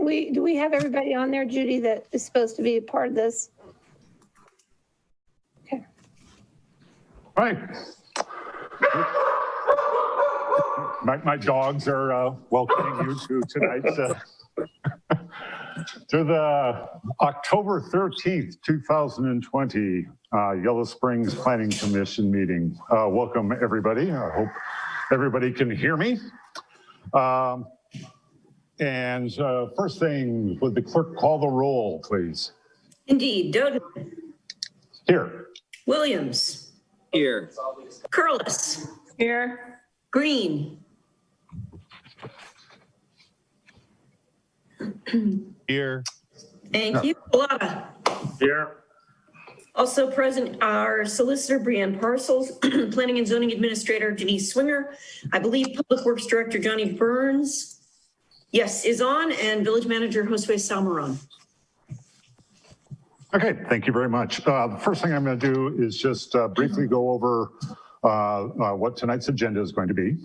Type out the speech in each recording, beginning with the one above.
do we have everybody on there, Judy, that is supposed to be a part of this? Okay. All right. My dogs are welcoming you to tonight's to the October 13th, 2020 Yellow Springs Planning Commission meeting. Welcome, everybody. I hope everybody can hear me. First thing, would the clerk call the roll, please? Indeed. Doden. Here. Williams. Here. Curlis. Here. Green. Here. Thank you. Pallotta. Here. Also present are Solicitor Brianne Parcels, Planning and Zoning Administrator Denise Swinger, I believe Public Works Director Johnny Behrens, yes, is on, and Village Manager Josue Salmeron. Okay, thank you very much. The first thing I'm going to do is just briefly go over what tonight's agenda is going to be.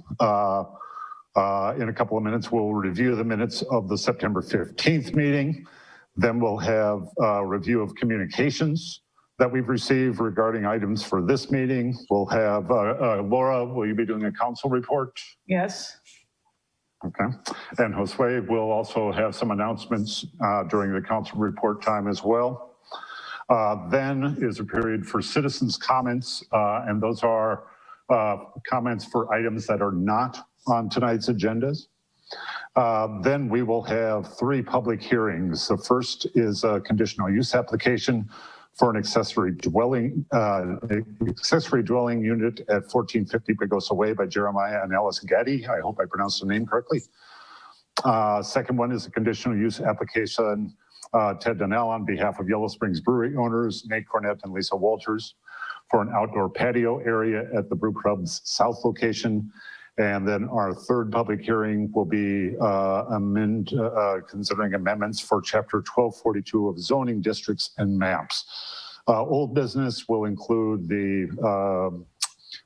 In a couple of minutes, we'll review the minutes of the September 15th meeting. Then we'll have a review of communications that we've received regarding items for this meeting. We'll have, Laura, will you be doing a council report? Yes. Okay. And Josue will also have some announcements during the council report time as well. Then is a period for citizens' comments, and those are comments for items that are not on tonight's agendas. Then we will have 3 public hearings. The first is a conditional use application for an accessory dwelling unit at 1450 Pagosa Way by Jeremiah and Alice Gaddy. I hope I pronounced the name correctly. Second one is a conditional use application, Ted Donnell on behalf of Yellow Springs Brewery owners, Nate Cornett and Lisa Walters, for an outdoor patio area at the Brew Club's south location. And then our third public hearing will be considering amendments for Chapter 1242 of zoning districts and maps. Old business will include the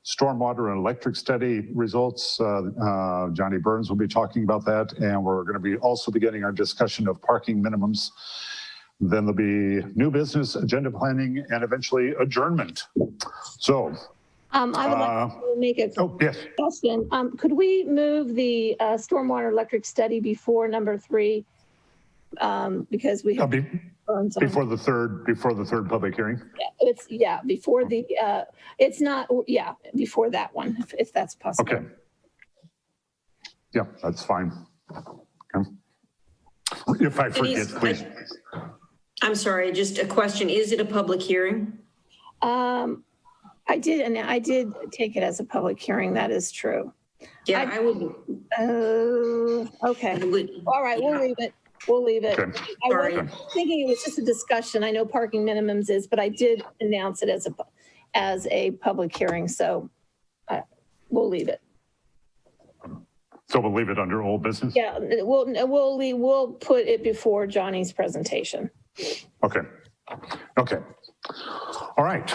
stormwater and electric study results. Johnny Behrens will be talking about that. And we're going to be also beginning our discussion of parking minimums. Then there'll be new business, agenda planning, and eventually adjournment. So. I would like to make a question. Could we move the stormwater electric study before number 3? Because we have before the third public hearing. Yeah, before the before that one, if that's possible. Okay. Yeah, that's fine. Okay. If I forget, please. I'm sorry, just a question. Is it a public hearing? I did take it as a public hearing. That is true. Yeah, I would. Okay. All right, we'll leave it. We'll leave it. Okay. I was thinking it was just a discussion. I know parking minimums is, but I did announce it as a public hearing, so we'll leave it. So we'll leave it under old business? Yeah, we'll put it before Johnny's presentation. Okay. Okay. All right.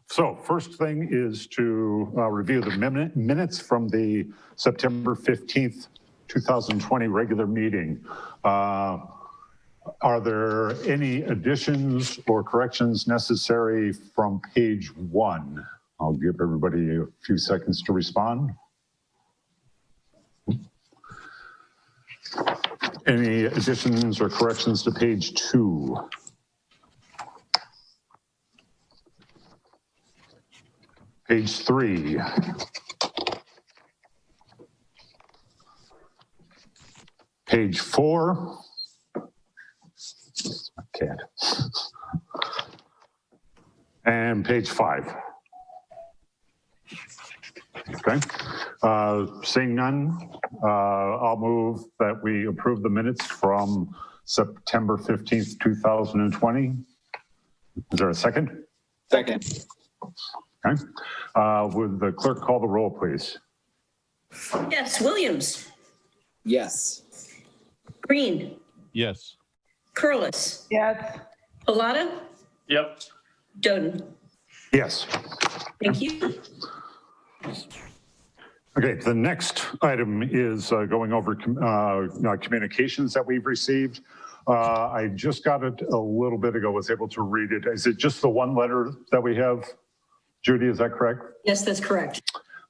So first thing is to review the minutes from the September 15th, 2020 regular meeting. Are there any additions or corrections necessary from page 1? I'll give everybody a few seconds to respond. Any additions or corrections to page 2? Page 3. Page 4. Cat. And page 5. Okay. Seeing none, I'll move that we approve the minutes from September 15th, 2020. Is there a second? Second. Okay. Would the clerk call the roll, please? Yes, Williams. Yes. Green. Yes. Curlis. Yes. Pallotta. Yep. Doden. Yes. Thank you. Okay, the next item is going over communications that we've received. I just got it a little bit ago, was able to read it. Is it just the one letter that we have? Judy, is that correct? Yes, that's correct.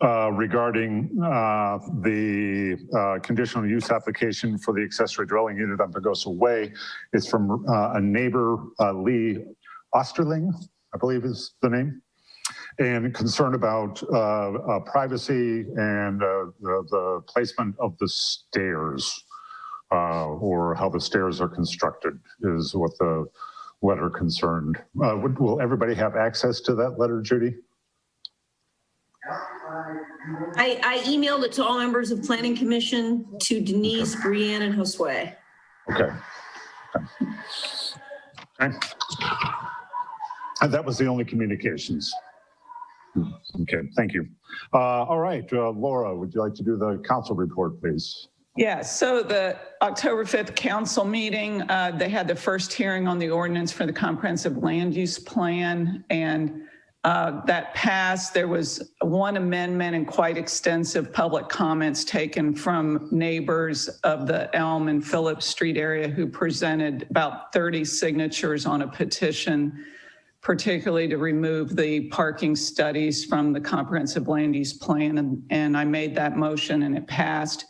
Regarding the conditional use application for the accessory dwelling unit on Pagosa Way. It's from a neighbor, Lee Osterling, I believe is the name, and concerned about privacy and the placement of the stairs, or how the stairs are constructed is what the letter concerned. Will everybody have access to that letter, Judy? I emailed it to all members of Planning Commission, to Denise, Brianne, and Josue. Okay. And that was the only communications. Okay, thank you. All right, Laura, would you like to do the council report, please? Yeah, so the October 5th council meeting, they had the first hearing on the ordinance for the comprehensive land use plan, and that passed. There was one amendment and quite extensive public comments taken from neighbors of the Elm and Phillips Street area who presented about 30 signatures on a petition, particularly to remove the parking studies from the comprehensive land use plan. And I made that motion and it passed.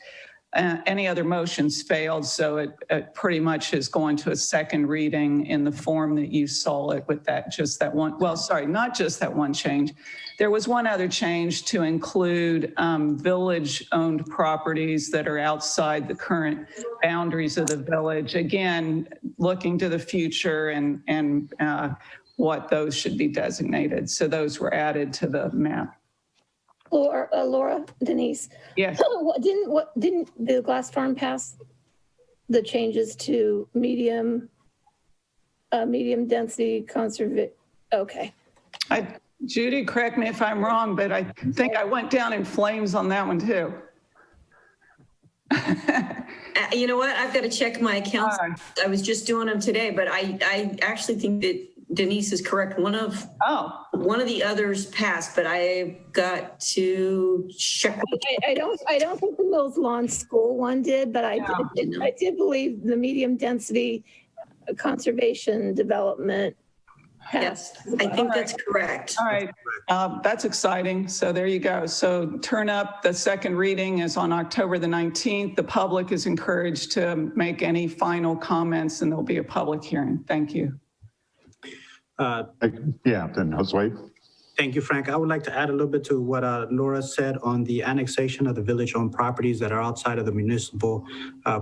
Any other motions failed, so it pretty much is going to a second reading in the form that you saw it with that, just that one, well, sorry, not just that one change. There was one other change to include village-owned properties that are outside the current boundaries of the village. Again, looking to the future and what those should be designated. So those were added to the map. Laura, Denise. Yes. Didn't the Glass Farm pass the changes to medium density conservation? Okay. Judy, correct me if I'm wrong, but I think I went down in flames on that one too. You know what? I've got to check my accounts. I was just doing them today, but I actually think that Denise is correct. One of the others passed, but I got to check. I don't think the Mills Lawn School one did, but I did believe the medium density conservation development passed. Yes, I think that's correct. All right, that's exciting. So there you go. So turn up, the second reading is on October the 19th. The public is encouraged to make any final comments and there'll be a public hearing. Thank you. Yeah, then Josue. Thank you, Frank. I would like to add a little bit to what Laura said on the annexation of the village-owned properties that are outside of the municipal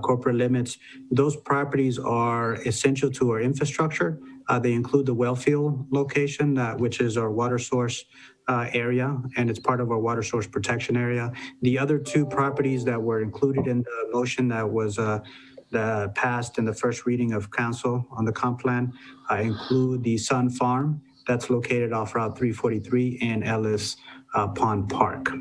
corporate limits. Those properties are essential to our infrastructure. They include the well field location, which is our water source area, and it's part of our water source protection area. The other two properties that were included in the motion that was passed in the first reading of council on the comp plan include the Sun Farm that's located off Route 343 and Ellis Pond Park.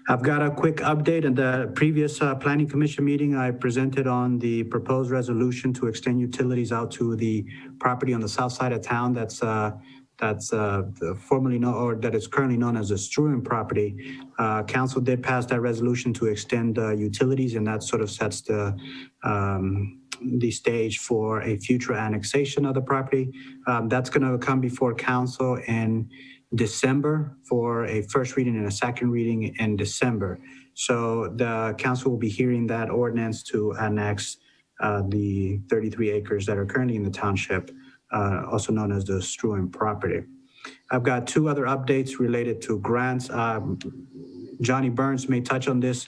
I've got a quick update. In the previous Planning Commission meeting, I presented on the proposed resolution to extend utilities out to the property on the south side of town that's formerly known, or that is currently known as the Struan property. Council did pass that resolution to extend utilities, and that sort of sets the stage for a future annexation of the property. That's going to come before council in December for a first reading and a second reading in December. So the council will be hearing that ordinance to annex the 33 acres that are currently in the township, also known as the Struan property. I've got two other updates related to grants. Johnny Behrens may touch on this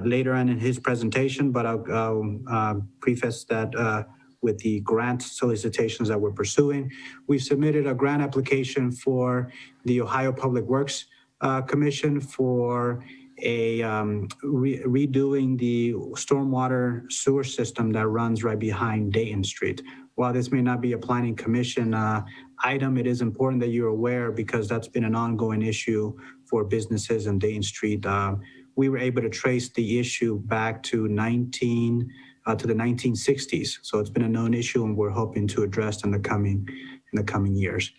later on in his presentation, but I'll preface that with the grant solicitations that we're pursuing. We've submitted a grant application for the Ohio Public Works Commission for a redoing the stormwater sewer system that runs right behind Dayton Street. While this may not be a planning commission item, it is important that you're aware because that's been an ongoing issue for businesses in Dayton Street. We were able to trace the issue back to the 1960s. So it's been a known issue and we're hoping to address in the coming in the coming years.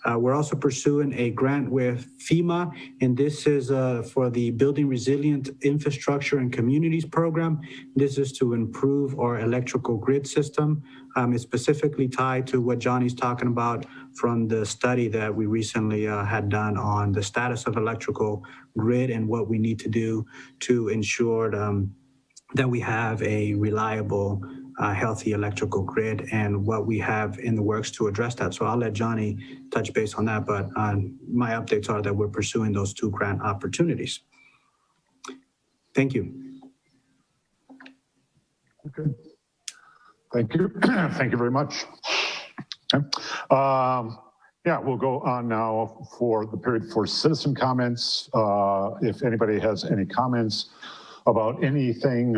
We're also pursuing a grant with FEMA, and this is for the Building Resilient Infrastructure and Communities program. This is to improve our electrical grid system. It's specifically tied to what Johnny's talking about from the study that we recently had done on the status of electrical grid and what we need to do to ensure that we have a reliable, healthy electrical grid and what we have in the works to address that. So I'll let Johnny touch base on that, but my updates are that we're pursuing those 2 grant opportunities. Thank you. Okay. Thank you. Thank you very much. Okay. Yeah, we'll go on now for the period for citizen comments. If anybody has any comments about anything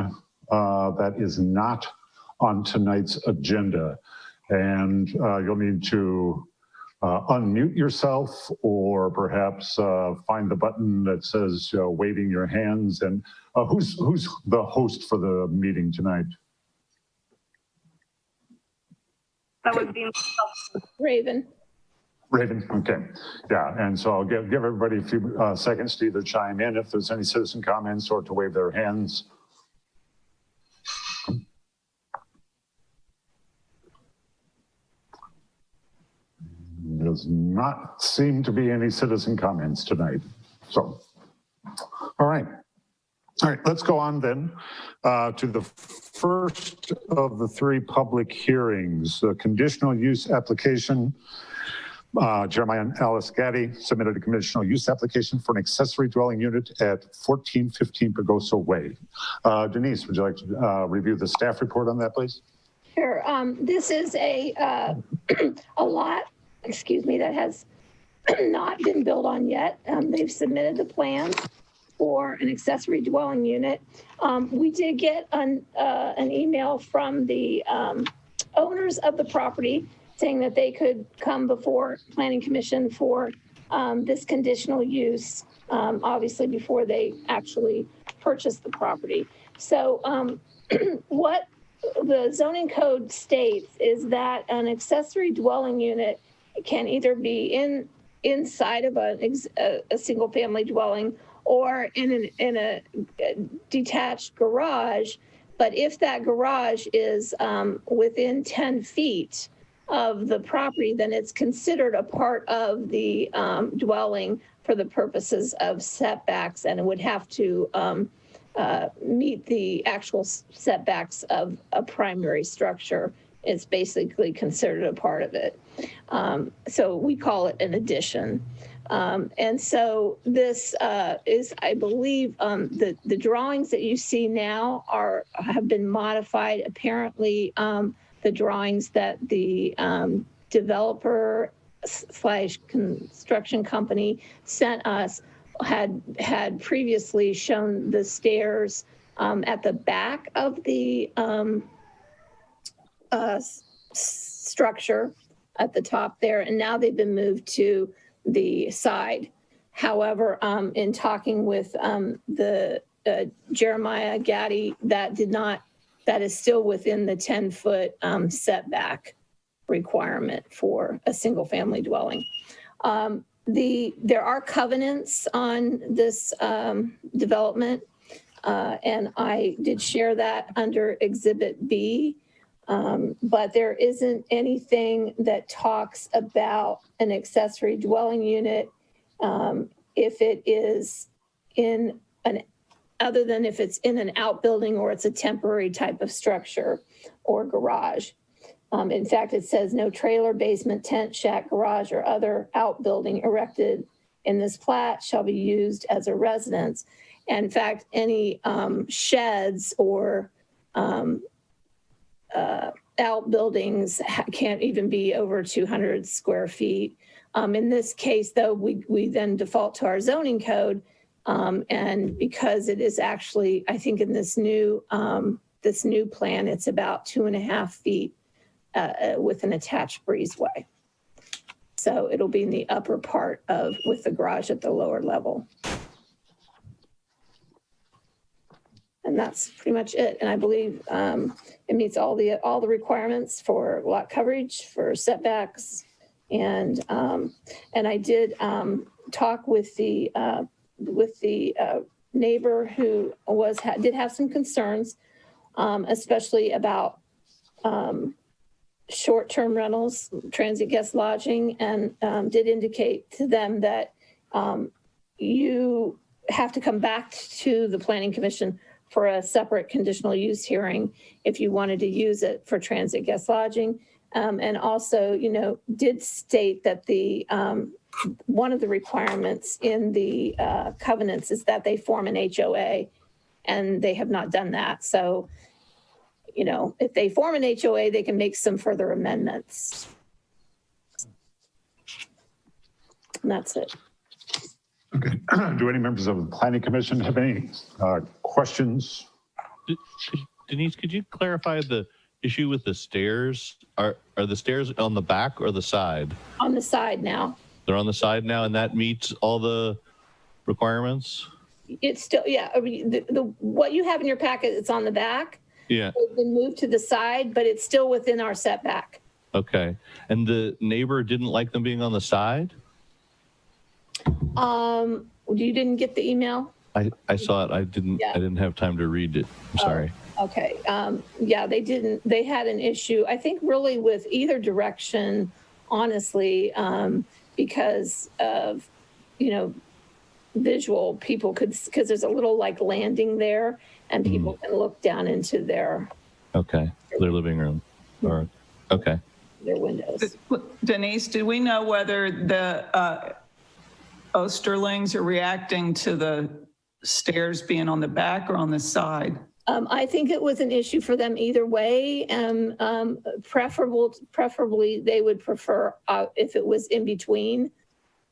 that is not on tonight's agenda, and you'll need to unmute yourself or perhaps find the button that says waving your hands. And who's the host for the meeting tonight? That would be Raven. Raven, okay. Yeah, and so I'll give everybody a few seconds to either chime in if there's any citizen comments or to wave their hands. Does not seem to be any citizen comments tonight. So, all right. All right, let's go on then to the first of the 3 public hearings, the conditional use application. Jeremiah and Alice Gaddy submitted a conditional use application for an accessory dwelling unit at 1415 Pagosa Way. Denise, would you like to review the staff report on that, please? Sure. This is a lot, that has not been built on yet. They've submitted the plans for an accessory dwelling unit. We did get an email from the owners of the property saying that they could come before Planning Commission for this conditional use, obviously before they actually purchase the property. So what the zoning code states is that an accessory dwelling unit can either be inside of a single family dwelling or in a detached garage. But if that garage is within 10 feet of the property, then it's considered a part of the dwelling for the purposes of setbacks, and it would have to meet the actual setbacks of a primary structure. It's basically considered a part of it. So we call it an addition. And so this is, I believe, the drawings that you see now have been modified. Apparently, the drawings that the developer / construction company sent us had previously shown the stairs at the back of the structure at the top there, and now they've been moved to the side. However, in talking with the Jeremiah Gaddy, that is still within the 10-foot setback requirement for a single family dwelling. There are covenants on this development, and I did share that under Exhibit B, but there isn't anything that talks about an accessory dwelling unit if it is other than if it's in an outbuilding or it's a temporary type of structure or garage. In fact, it says no trailer, basement, tent, shack, garage, or other outbuilding erected in this plat shall be used as a residence. And in fact, any sheds or outbuildings can't even be over 200 square feet. In this case, though, we then default to our zoning code. And because it is actually, I think in this new plan, it's about 2.5 feet with an attached breezeway. So it'll be in the upper part with the garage at the lower level. And that's pretty much it. And I believe it meets all the requirements for lot coverage, for setbacks, And I did talk with the neighbor who did have some concerns, especially about short-term rentals, transient guest lodging, and did indicate to them that you have to come back to the Planning Commission for a separate conditional use hearing if you wanted to use it for transit guest lodging. And also, did state that one of the requirements in the covenants is that they form an HOA, and they have not done that. So, if they form an HOA, they can make some further amendments. And that's it. Okay. Do any members of the Planning Commission have any questions? Denise, could you clarify the issue with the stairs? Are the stairs on the back or the side? On the side now. They're on the side now, and that meets all the requirements? It's still, yeah. I mean, what you have in your packet, it's on the back. Yeah. It's been moved to the side, but it's still within our setback. Okay. And the neighbor didn't like them being on the side? You didn't get the email? I saw it. I didn't have time to read it. I'm sorry. Okay. Yeah, they didn't. They had an issue, I think, really with either direction, honestly, because of, visual people because there's a little like landing there, and people can look down into their living room. Or okay. Their windows. Denise, do we know whether the Osterlings are reacting to the stairs being on the back or on the side? I think it was an issue for them either way. Preferably, they would prefer if it was in between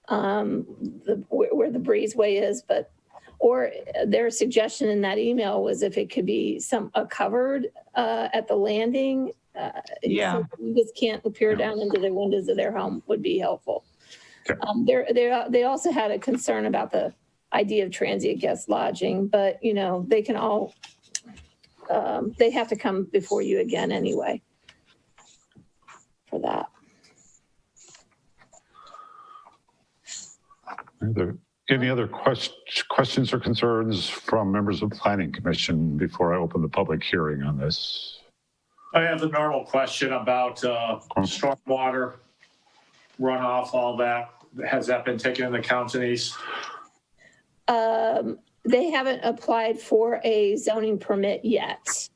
where the breezeway is, or their suggestion in that email was if it could be covered at the landing. Yeah, so you just can't peer down into the windows of their home would be helpful. They also had a concern about the idea of transient guest lodging, but they can all. They have to come before you again anyway for that. Are there any other questions or concerns from members of the Planning Commission before I open the public hearing on this? I have the normal question about stormwater runoff, all that. Has that been taken into account, Denise? They haven't applied for a zoning permit yet.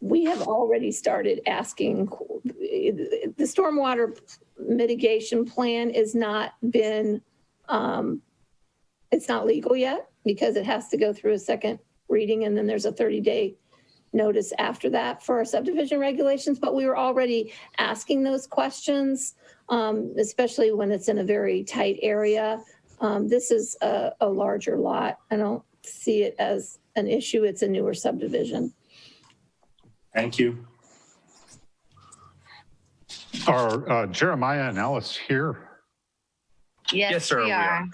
We have already started asking. The stormwater mitigation plan is not been, it's not legal yet because it has to go through a second reading, and then there's a 30-day notice after that for our subdivision regulations. But we were already asking those questions, especially when it's in a very tight area. This is a larger lot. I don't see it as an issue. It's a newer subdivision. Thank you. Are Jeremiah and Alice here? Yes, sir, we are.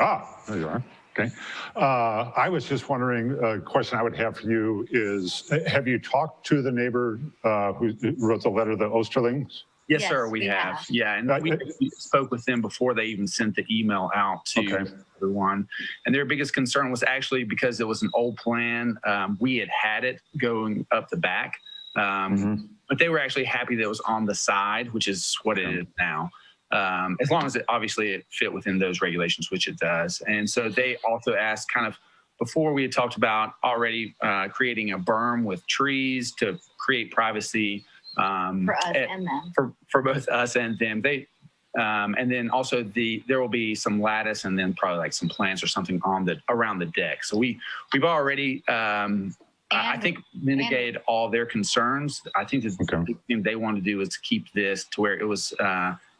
There you are. Okay. I was just wondering, a question I would have for you is, have you talked to the neighbor who wrote the letter, the Osterlings? Yes, sir, we have. Yeah, and we spoke with them before they even sent the email out to everyone. And their biggest concern was actually because it was an old plan. We had it going up the back, but they were actually happy that it was on the side, which is what it is now. As long as it fit within those regulations, which it does. And so they also asked before we had talked about already creating a berm with trees to create privacy for us and them. For both us and them. And then also there will be some lattice and then probably like some plants or something around the deck. So we've already I think mitigated all their concerns. I think the big thing they want to do is to keep this to where it was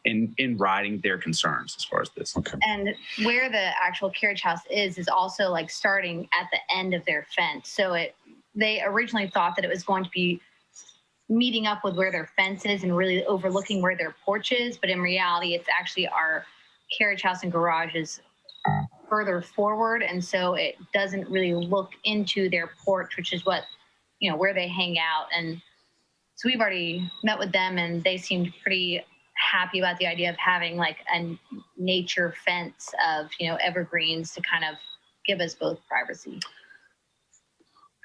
in writing their concerns as far as this. And where the actual carriage house is also like starting at the end of their fence. So they originally thought that it was going to be meeting up with where their fence is and really overlooking where their porch is. But in reality, it's actually our carriage house and garage is further forward. And so it doesn't really look into their porch, which is what, where they hang out. And so we've already met with them and they seemed pretty happy about the idea of having like a nature fence of, evergreens to kind of give us both privacy.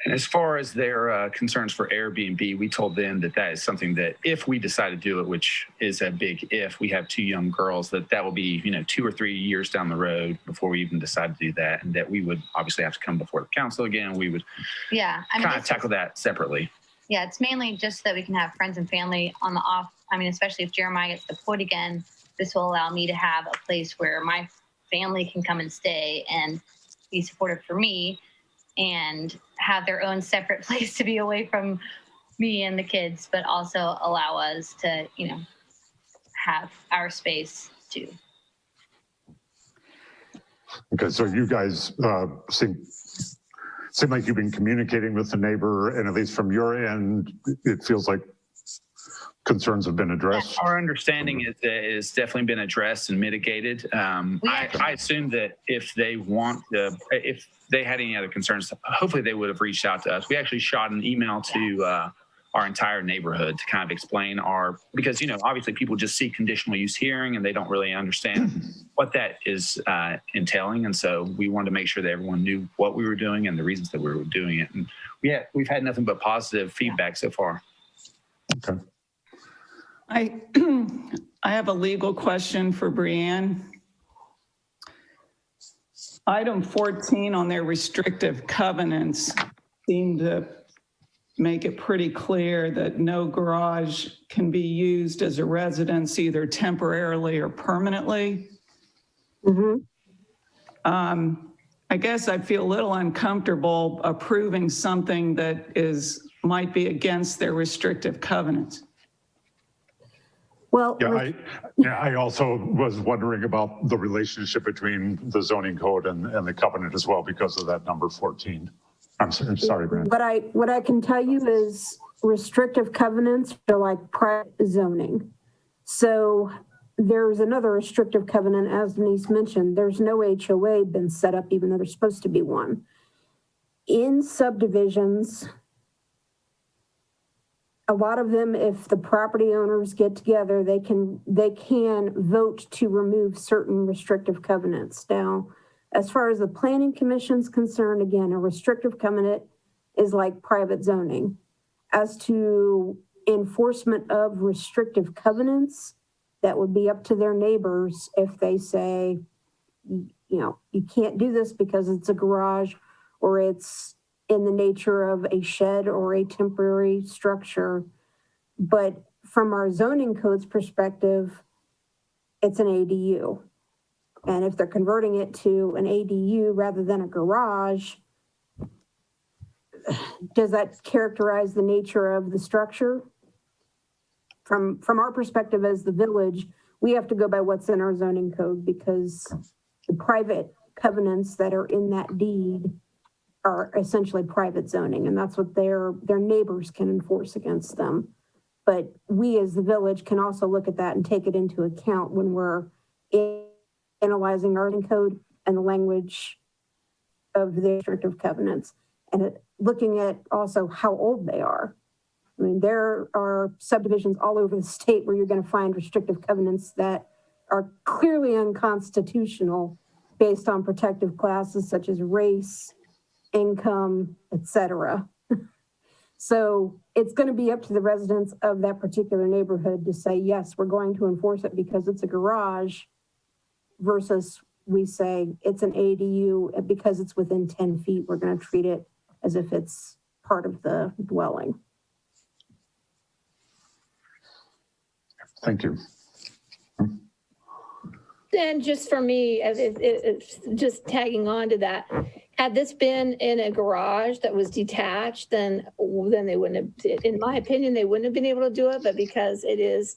And as far as their concerns for Airbnb, we told them that is something that if we decide to do it, which is a big if, we have 2 young girls, that will be, 2 or 3 years down the road before we even decide to do that. And that we would obviously have to come before the council again. We would kind of tackle that separately. Yeah, it's mainly just so that we can have friends and family on the off. I mean, especially if Jeremiah gets deployed again, this will allow me to have a place where my family can come and stay and be supportive for me and have their own separate place to be away from me and the kids, but also allow us to, have our space too. Okay, so you guys seem like you've been communicating with the neighbor, and at least from your end, it feels like concerns have been addressed. Our understanding is that it's definitely been addressed and mitigated. I assume that if they if they had any other concerns, hopefully they would have reached out to us. We actually shot an email to our entire neighborhood to kind of explain because, obviously people just see conditional use hearing and they don't really understand what that is entailing. And so we wanted to make sure that everyone knew what we were doing and the reasons that we were doing it. And we've had nothing but positive feedback so far. Okay. I have a legal question for Brianne. Item 14 on their restrictive covenants seemed to make it pretty clear that no garage can be used as a residence either temporarily or permanently. Mm-hmm. I guess I feel a little uncomfortable approving something that might be against their restrictive covenants. Well, I also was wondering about the relationship between the zoning code and the covenant as well because of that number 14. I'm sorry, Brent. What I can tell you is restrictive covenants are like private zoning. So there's another restrictive covenant, as Denise mentioned, there's no HOA been set up, even though there's supposed to be one. In subdivisions, a lot of them, if the property owners get together, they can vote to remove certain restrictive covenants. Now, as far as the planning commission's concerned, again, a restrictive covenant is like private zoning. As to enforcement of restrictive covenants, that would be up to their neighbors if they say, you can't do this because it's a garage or it's in the nature of a shed or a temporary structure. But from our zoning code's perspective, it's an ADU. And if they're converting it to an ADU rather than a garage, does that characterize the nature of the structure? From our perspective as the village, we have to go by what's in our zoning code because the private covenants that are in that deed are essentially private zoning, and that's what their neighbors can enforce against them. But we as the village can also look at that and take it into account when we're analyzing our zoning code and the language of the restrictive covenants, and looking at also how old they are. I mean, there are subdivisions all over the state where you're going to find restrictive covenants that are clearly unconstitutional based on protective classes such as race, income, etc. So it's going to be up to the residents of that particular neighborhood to say, yes, we're going to enforce it because it's a garage, versus we say it's an ADU because it's within 10 feet. We're going to treat it as if it's part of the dwelling. Thank you. And just for me, it's just tagging on to that, had this been in a garage that was detached, then they wouldn't have, in my opinion, they wouldn't have been able to do it. But because it is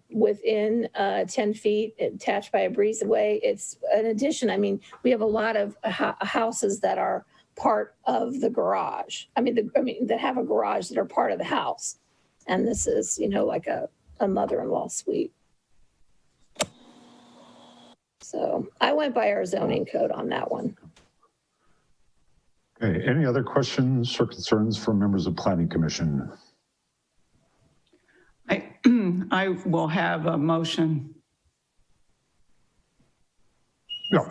within 10 feet, attached by a breezeway, it's an addition. I mean, we have a lot of houses that are part of the garage. That have a garage that are part of the house. And this is, like a mother-in-law suite. So I went by our zoning code on that one. Okay, any other questions or concerns from members of Planning Commission? I will have a motion. No,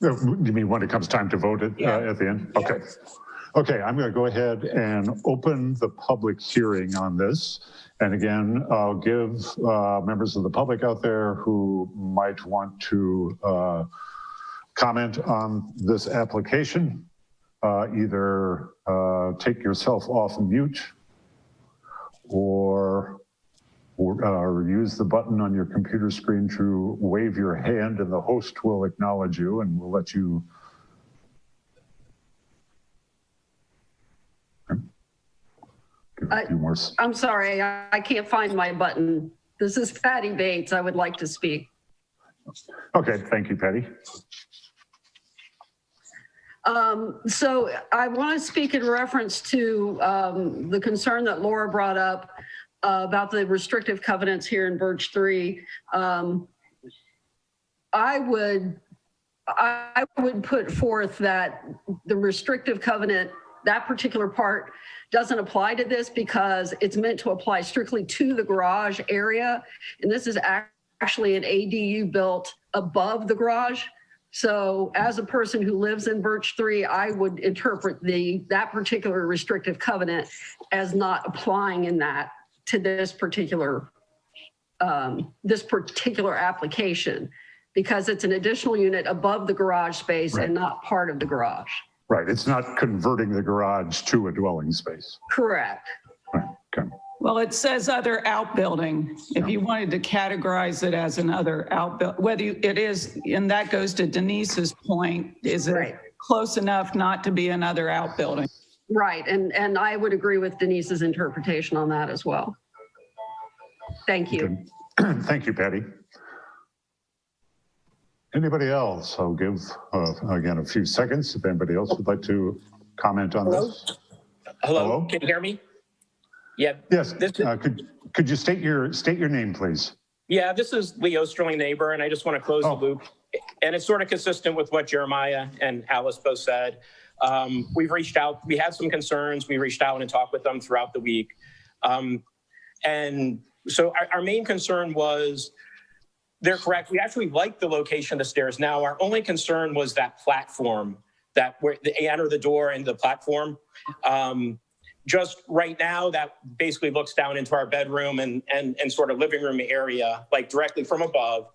you mean when it comes time to vote at the end? Okay. Okay, I'm going to go ahead and open the public hearing on this. And again, I'll give members of the public out there who might want to comment on this application, either take yourself off mute or use the button on your computer screen to wave your hand, and the host will acknowledge you and we'll let you. Give a few more. I'm sorry, I can't find my button. This is Patti Bates. I would like to speak. Okay, thank you, Patti. So I want to speak in reference to the concern that Laura brought up about the restrictive covenants here in Birch 3. I would put forth that the restrictive covenant, that particular part, doesn't apply to this because it's meant to apply strictly to the garage area. And this is actually an ADU built above the garage. So as a person who lives in Birch 3, I would interpret that particular restrictive covenant as not applying in that to this particular application, because it's an additional unit above the garage space and not part of the garage. Right, it's not converting the garage to a dwelling space. Correct. Right. Okay. Well, it says other outbuilding. If you wanted to categorize it as another outbuilding, whether it is, and that goes to Denise's point, is it close enough not to be another outbuilding? Right, and I would agree with Denise's interpretation on that as well. Thank you. Okay. Thank you, Patti. Anybody else? I'll give, again, a few seconds if anybody else would like to comment on this. Hello, can you hear me? Yeah. Yes, could you state your name, please? Yeah, this is Leo Sterling Neighbor, and I just want to close the loop. And it's sort of consistent with what Jeremiah and Alice both said. We've reached out, we had some concerns. We reached out and talked with them throughout the week. And so our main concern was, they're correct. We actually like the location of the stairs. Now, our only concern was that platform, that where they enter the door and the platform. Just right now, that basically looks down into our bedroom and sort of living room area, like directly from above.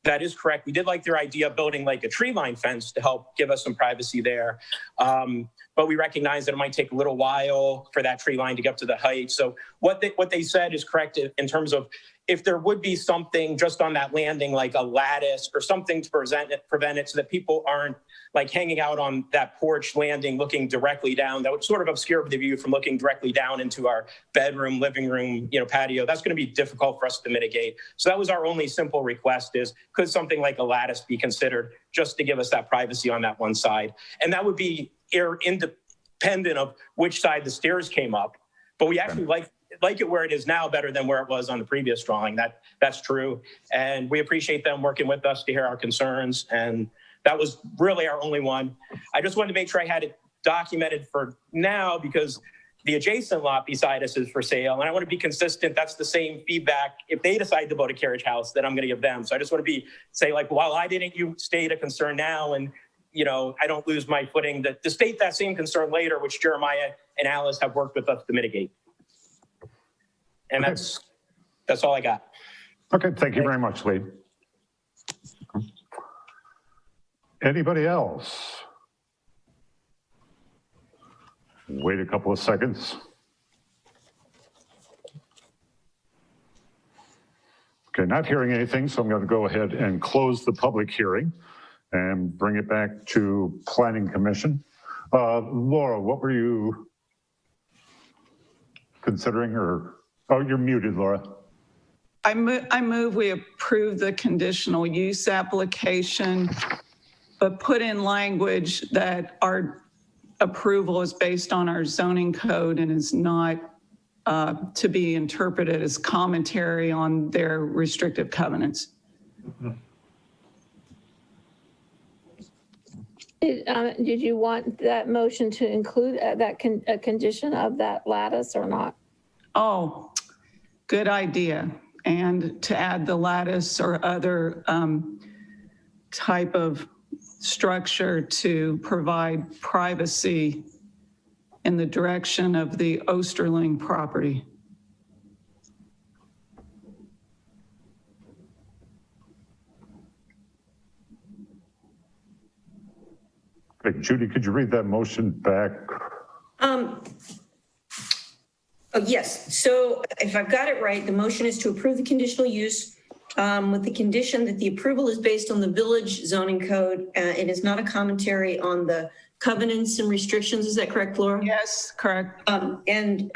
That is correct. We did like their idea of building like a tree line fence to help give us some privacy there. But we recognize that it might take a little while for that tree line to get up to the height. So what they said is correct in terms of if there would be something just on that landing, like a lattice or something to prevent it so that people aren't like hanging out on that porch landing, looking directly down, that would sort of obscure the view from looking directly down into our bedroom, living room, patio. That's going to be difficult for us to mitigate. So that was our only simple request is, could something like a lattice be considered just to give us that privacy on that one side? And that would be independent of which side the stairs came up. But we actually like it where it is now better than where it was on the previous drawing. That's true. And we appreciate them working with us to hear our concerns. And that was really our only one. I just wanted to make sure I had it documented for now because the adjacent lot beside us is for sale. And I want to be consistent. That's the same feedback. If they decide to build a carriage house, that I'm going to give them. So I just want to say like, while I didn't, you state a concern now and I don't lose my footing to state that same concern later, which Jeremiah and Alice have worked with us to mitigate. And that's all I got. Okay, thank you very much, Lee. Anybody else? Wait a couple of seconds. Okay, not hearing anything, so I'm going to go ahead and close the public hearing and bring it back to Planning Commission. Laura, what were you considering or? Oh, you're muted, Laura. I move we approve the conditional use application, but put in language that our approval is based on our zoning code and is not to be interpreted as commentary on their restrictive covenants. Did you want that motion to include a condition of that lattice or not? Oh, good idea. And to add the lattice or other type of structure to provide privacy in the direction of the Osterling property. Okay, Judy, could you read that motion back? Oh, yes. So if I've got it right, the motion is to approve the conditional use with the condition that the approval is based on the village zoning code. It is not a commentary on the covenants and restrictions. Is that correct, Laura? Yes, correct. And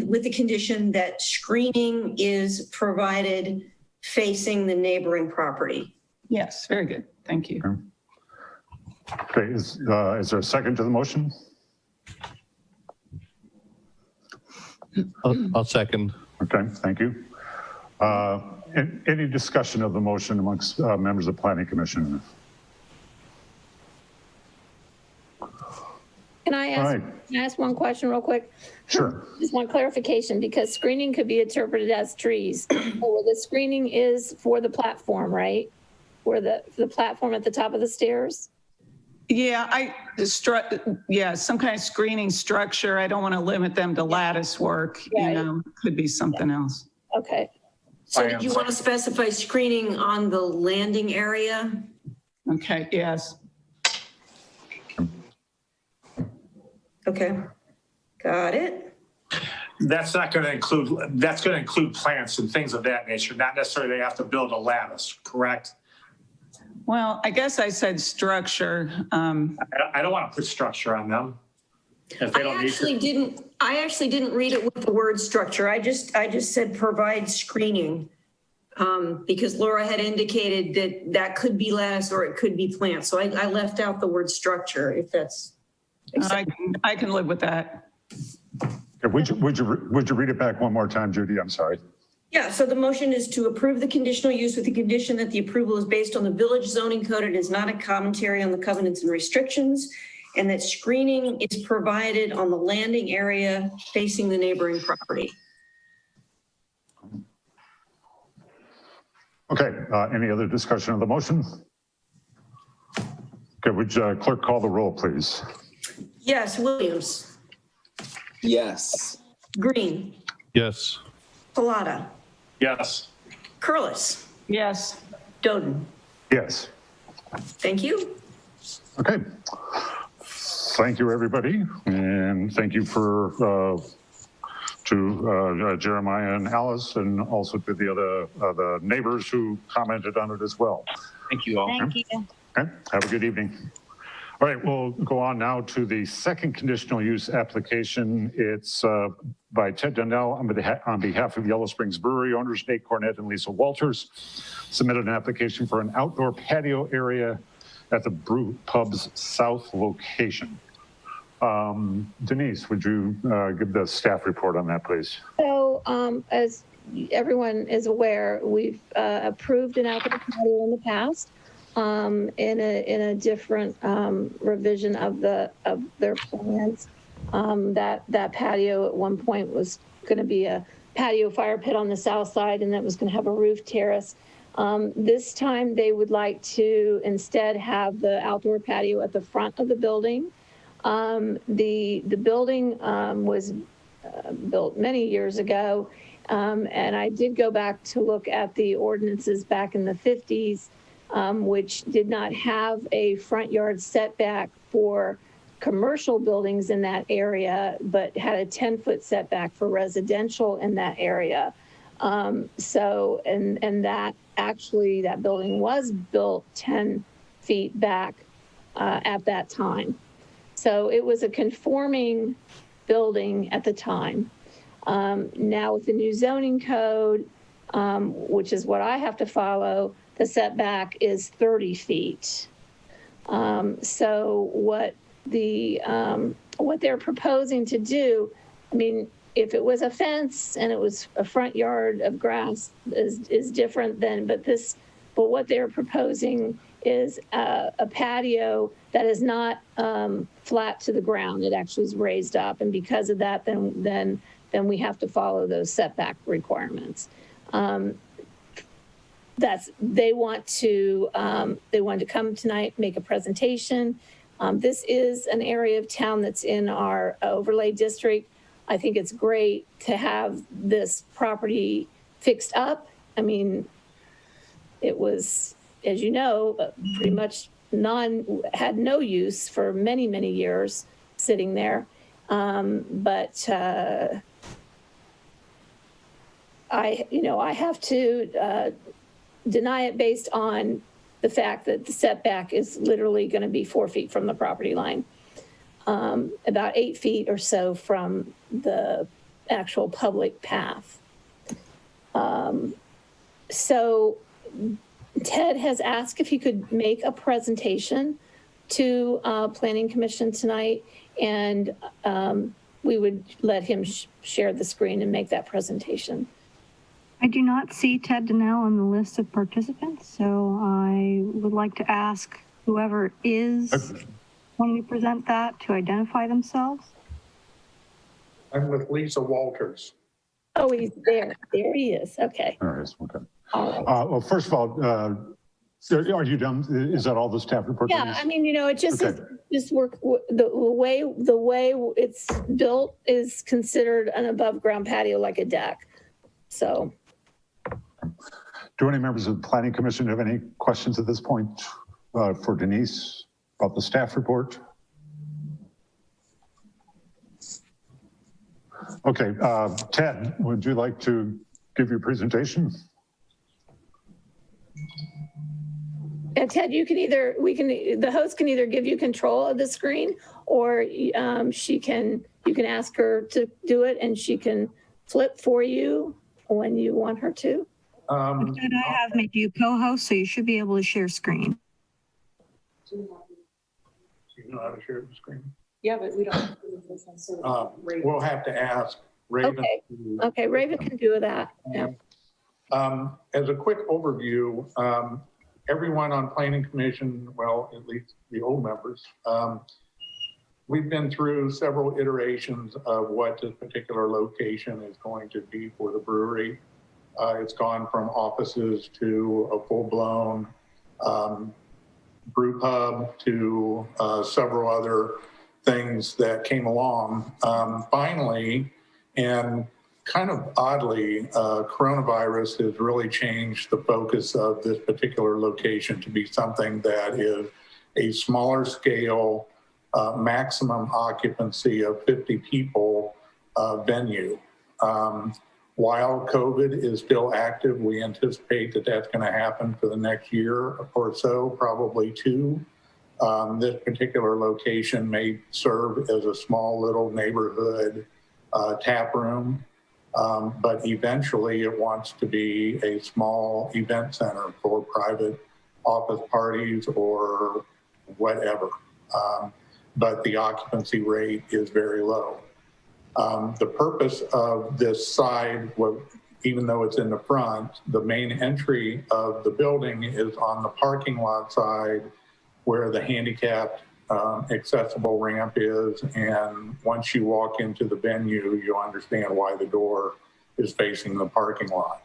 with the condition that screening is provided facing the neighboring property. Yes, very good. Thank you. Okay, is there a second to the motion? I'll second. Okay, thank you. Any discussion of the motion amongst members of the Planning Commission? Can I ask one question real quick? Sure. Just one clarification, because screening could be interpreted as trees. Well, the screening is for the platform, right? For the platform at the top of the stairs? Yeah, some kind of screening structure. I don't want to limit them to lattice work, Right. Could be something else. Okay. So did you want to specify screening on the landing area? Okay, yes. Okay, got it. That's not going to include, that's going to include plants and things of that nature, not necessarily they have to build a lattice, correct? Well, I guess I said structure. I don't want to put structure on them. If they don't need to. I actually didn't read it with the word structure. I just said provide screening. Because Laura had indicated that could be lattice or it could be plants. So I left out the word structure, if that's acceptable. I can live with that. Okay, would you read it back one more time, Judy? I'm sorry. Yeah, so the motion is to approve the conditional use with the condition that the approval is based on the village zoning code. It is not a commentary on the covenants and restrictions, and that screening is provided on the landing area facing the neighboring property. Okay, any other discussion of the motion? Okay, would clerk call the roll, please? Yes, Williams. Yes. Green. Yes. Pallotta. Yes. Curlis. Yes. Doden. Yes. Thank you. Okay. Thank you, everybody, and thank you to Jeremiah and Alice, and also to the neighbors who commented on it as well. Thank you all. Thank you. Okay, have a good evening. All right, we'll go on now to the second conditional use application. It's by Ted Donnell on behalf of Yellow Springs Brewery owners, Nate Cornett and Lisa Walters, submitted an application for an outdoor patio area at the Brew Pub's south location. Denise, would you give the staff report on that, please? So as everyone is aware, we've approved an outdoor patio in the past in a different revision of their plans. That patio at one point was going to be a patio fire pit on the south side, and that was going to have a roof terrace. This time they would like to instead have the outdoor patio at the front of the building. The building was built many years ago, and I did go back to look at the ordinances back in the 50s, which did not have a front yard setback for commercial buildings in that area, but had a 10-foot setback for residential in that area. So that building was built 10 feet back at that time. So it was a conforming building at the time. Now with the new zoning code, which is what I have to follow, the setback is 30 feet. So what they're proposing to do, I mean, if it was a fence and it was a front yard of grass is different than, but what they're proposing is a patio that is not flat to the ground. It actually is raised up. And because of that, then then we have to follow those setback requirements. They want to come tonight, make a presentation. This is an area of town that's in our overlay district. I think it's great to have this property fixed up. I mean, it was, as you know, pretty much had no use for many, many years sitting there. But I have to deny it based on the fact that the setback is literally going to be 4 feet from the property line, about 8 feet or so from the actual public path. So Ted has asked if he could make a presentation to Planning Commission tonight, and we would let him share the screen and make that presentation. I do not see Ted Donnell on the list of participants, so I would like to ask whoever is wanting to present that to identify themselves. I'm with Lisa Walters. Oh, he's there. There he is. Okay. All right. Okay. All right. Well, first of all, are you done? Is that all the staff report? Yeah, I mean, it just Okay. just work. The way it's built is considered an above ground patio, like a deck. So. Do any members of the Planning Commission have any questions at this point for Denise about the staff report? Okay, Ted, would you like to give your presentation? And Ted, the host can either give you control of the screen, or you can ask her to do it and she can flip for you when you want her to. I have made you co-host, so you should be able to share screen. Do you know how to share the screen? Yeah, but we don't. We'll have to ask Raven. Okay, Raven can do that. Yeah. As a quick overview, everyone on Planning Commission, well, at least the old members, we've been through several iterations of what this particular location is going to be for the brewery. It's gone from offices to a full-blown brew pub to several other things that came along. Finally, and kind of oddly, coronavirus has really changed the focus of this particular location to be something that is a smaller scale, maximum occupancy of 50 people venue. While COVID is still active, we anticipate that that's going to happen for the next year or so, probably two. This particular location may serve as a small little neighborhood tap room, but eventually it wants to be a small event center for private office parties or whatever. But the occupancy rate is very low. The purpose of this side, even though it's in the front, the main entry of the building is on the parking lot side where the handicapped accessible ramp is. And once you walk into the venue, you'll understand why the door is facing the parking lot.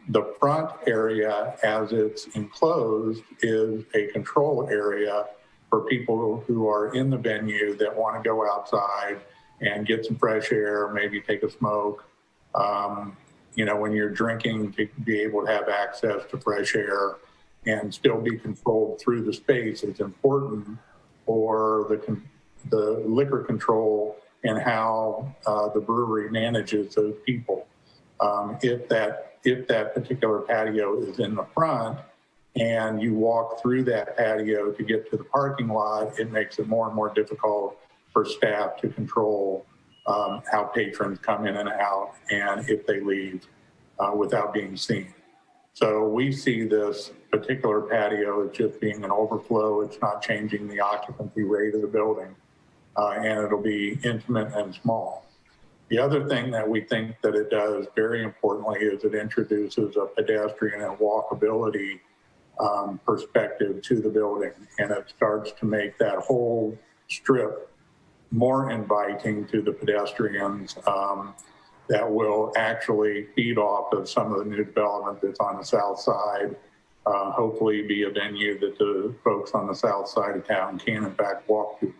The front area, as it's enclosed, is a control area for people who are in the venue that want to go outside and get some fresh air, maybe take a smoke. When you're drinking, to be able to have access to fresh air and still be controlled through the space is important for the liquor control and how the brewery manages those people. If that particular patio is in the front and you walk through that patio to get to the parking lot, it makes it more and more difficult for staff to control how patrons come in and out and if they leave without being seen. So we see this particular patio as just being an overflow. It's not changing the occupancy rate of the building, and it'll be intimate and small. The other thing that we think that it does very importantly is it introduces a pedestrian and walkability perspective to the building, and it starts to make that whole strip more inviting to the pedestrians, that will actually feed off of some of the new development that's on the south side. Hopefully be a venue that the folks on the south side of town can in fact walk to.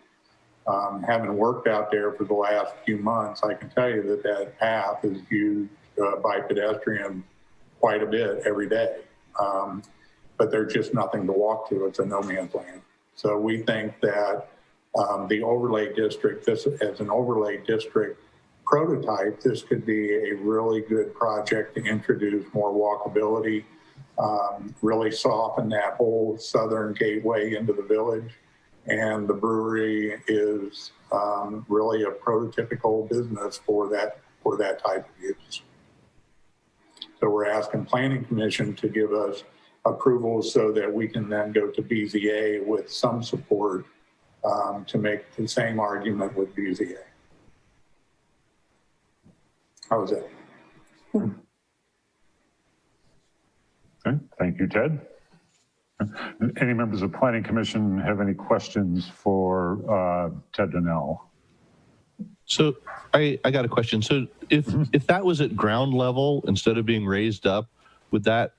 Having worked out there for the last few months, I can tell you that that path is used by pedestrians quite a bit every day. But there's just nothing to walk to. It's a no man's land. So we think that the overlay district, this as an overlay district prototype, this could be a really good project to introduce more walkability, really soften that whole southern gateway into the village. And the brewery is really a prototypical business for that type of use. So we're asking Planning Commission to give us approval so that we can then go to BZA with some support to make the same argument with BZA. How was that? Okay, thank you, Ted. Any members of Planning Commission have any questions for Ted Donnell? So I got a question. So if that was at ground level instead of being raised up, would that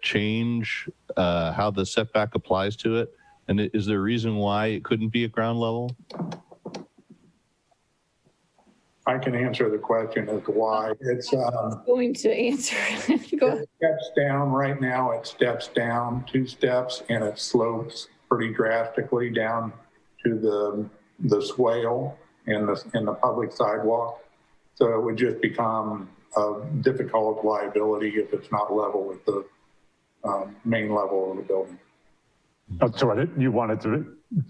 change how the setback applies to it? And is there a reason why it couldn't be at ground level? I can answer the question as to why. It's going to answer. Go ahead. It steps down right now. It steps down 2 steps and it slopes pretty drastically down to the swale in the public sidewalk. So it would just become a difficult liability if it's not level with the main level of the building. Oh, so you want it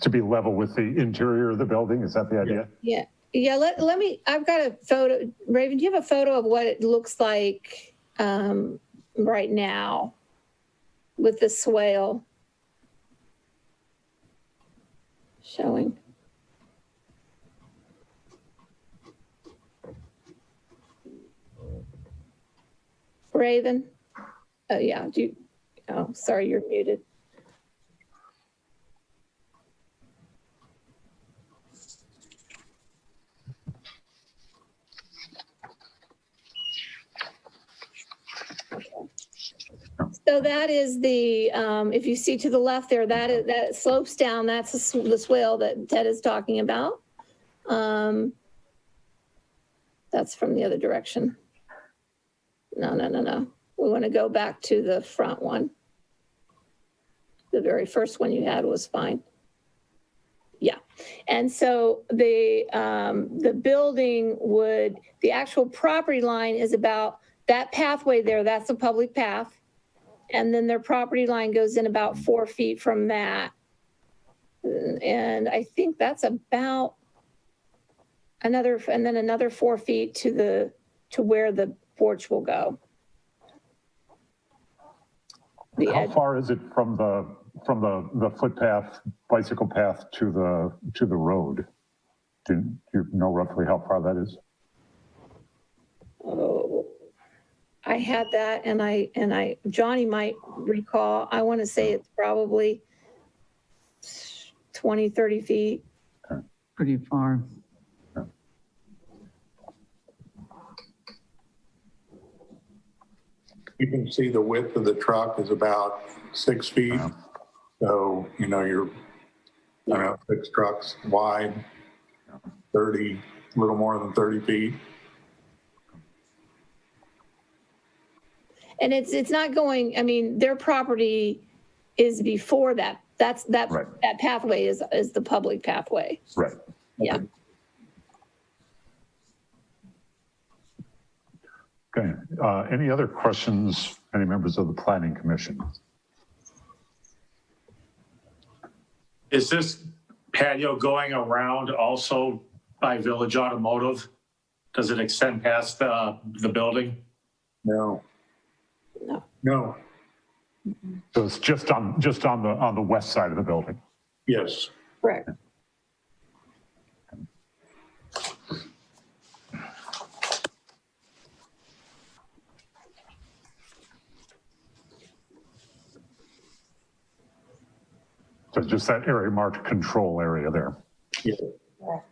to be level with the interior of the building? Is that the idea? Yeah. Yeah, let me, I've got a photo. Raven, do you have a photo of what it looks like right now with the swale showing? Raven? Oh, yeah. Oh, sorry, you're muted. So that is the, if you see to the left there, that slopes down. That's the swale that Ted is talking about. That's from the other direction. No. We want to go back to the front one. The very first one you had was fine. Yeah. And so the building would, the actual property line is about that pathway there. That's a public path. And then their property line goes in about 4 feet from that. And I think that's about another 4 feet to where the porch will go. How far is it from the footpath, bicycle path to the road? Do you know roughly how far that is? Oh, I had that, and Johnny might recall. I want to say it's probably 20, 30 feet. Okay. Pretty far. You can see the width of the truck is about 6 feet. Wow. So, you're, 6 trucks wide, 30, a little more than 30 feet. And it's not going, I mean, their property is before that. That pathway is the public pathway. Right. Yeah. Okay. Any other questions, any members of the Planning Commission? Is this patio going around also by Village Automotive? Does it extend past the building? No. So it's just on the west side of the building. Yes. Correct. So just that area marked control area there. Yeah. All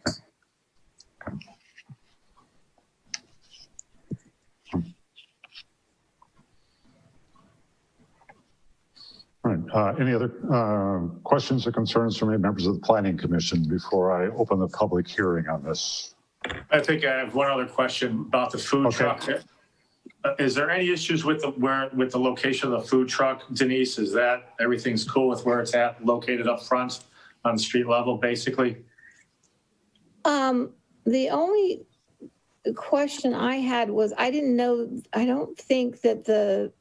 right. Any other questions or concerns from any members of the Planning Commission before I open the public hearing on this? I think I have one other question about the food truck. Is there any issues with the location of the food truck, Denise? Is that everything's cool with where it's at, located up front on street level, basically? The only question I had was I didn't know. I don't think that the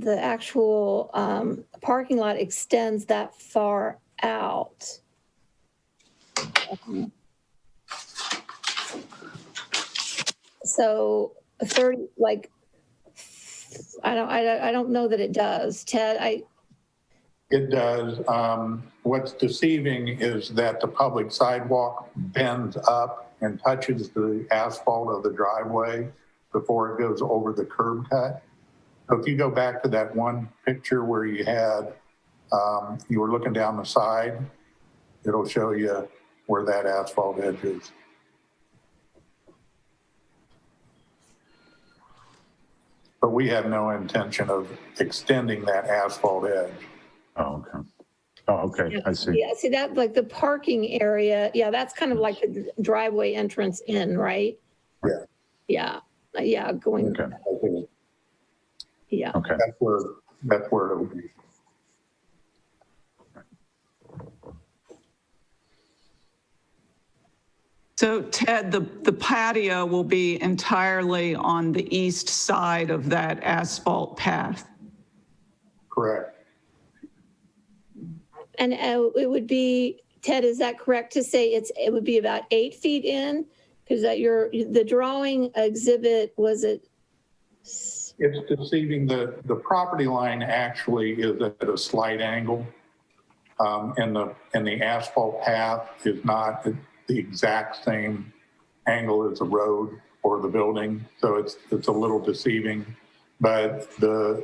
actual parking lot extends that far out. So 30, like, I don't know that it does. Ted, It does. What's deceiving is that the public sidewalk bends up and touches the asphalt of the driveway before it goes over the curb cut. So if you go back to that one picture where you had, you were looking down the side, it'll show you where that asphalt edge is. But we have no intention of extending that asphalt edge. Oh, okay. Oh, okay. yeah, I see. Yeah, see that, like the parking area. Yeah, that's kind of like the driveway entrance in, right? Yeah. Yeah. Yeah. Going. Okay. Yeah. Okay. That's where it'll be. So Ted, the patio will be entirely on the east side of that asphalt path. Correct. And it would be, Ted, is that correct to say it would be about 8 feet in? Because the drawing exhibit, was it? It's deceiving. The property line actually is at a slight angle. And the asphalt path is not the exact same angle as the road or the building. So it's a little deceiving, but the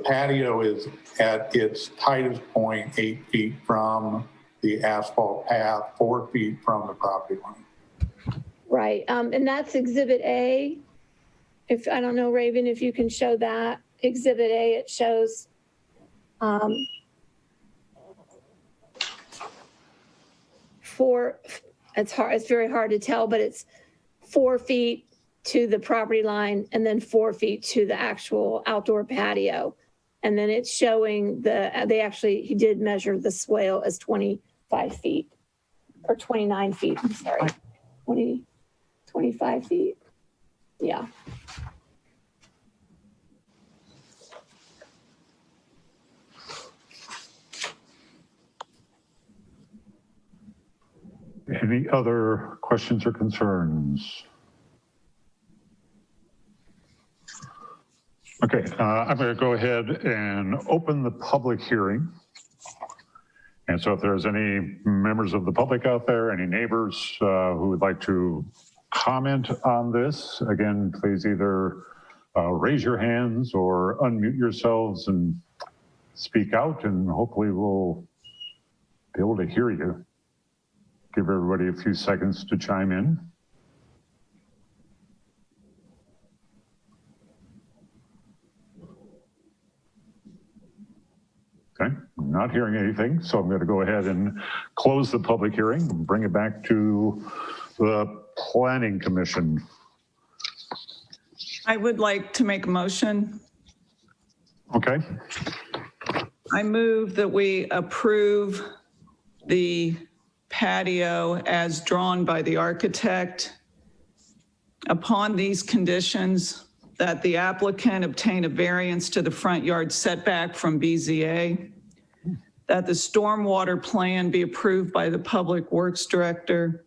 patio is at its tightest point 8 feet from the asphalt path, 4 feet from the property line. Right. And that's exhibit A. If I don't know, Raven, if you can show that exhibit A, it shows it's very hard to tell, but it's 4 feet to the property line and then 4 feet to the actual outdoor patio. And then it's showing he did measure the swale as 25 feet or 29 feet. I'm sorry, 25 feet. Yeah. Any other questions or concerns? Okay, I'm going to go ahead and open the public hearing. And so if there's any members of the public out there, any neighbors who would like to comment on this, again, please either raise your hands or unmute yourselves and speak out, and hopefully we'll be able to hear you. Give everybody a few seconds to chime in. Okay, I'm not hearing anything, so I'm going to go ahead and close the public hearing and bring it back to the Planning Commission. I would like to make a motion. Okay. I move that we approve the patio as drawn by the architect upon these conditions, that the applicant obtain a variance to the front yard setback from BZA, that the stormwater plan be approved by the Public Works Director,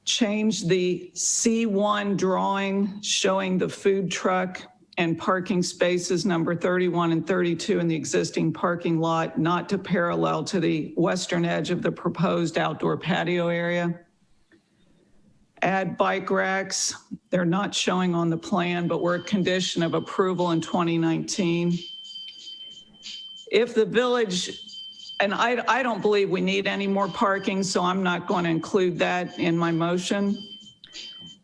change the C1 drawing showing the food truck and parking spaces number 31 and 32 in the existing parking lot not to parallel to the western edge of the proposed outdoor patio area. Add bike racks. They're not showing on the plan, but were a condition of approval in 2019. if the village, and I don't believe we need any more parking, so I'm not going to include that in my motion.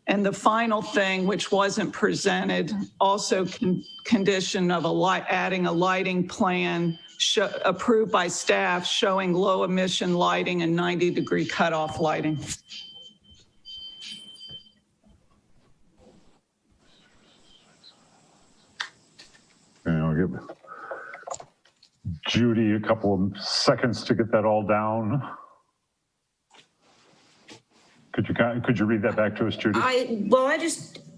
And the final thing, which wasn't presented, also condition of adding a lighting plan approved by staff showing low emission lighting and 90-degree cutoff lighting. And I'll give Judy a couple of seconds to get that all down. Could you read that back to us, Judy? I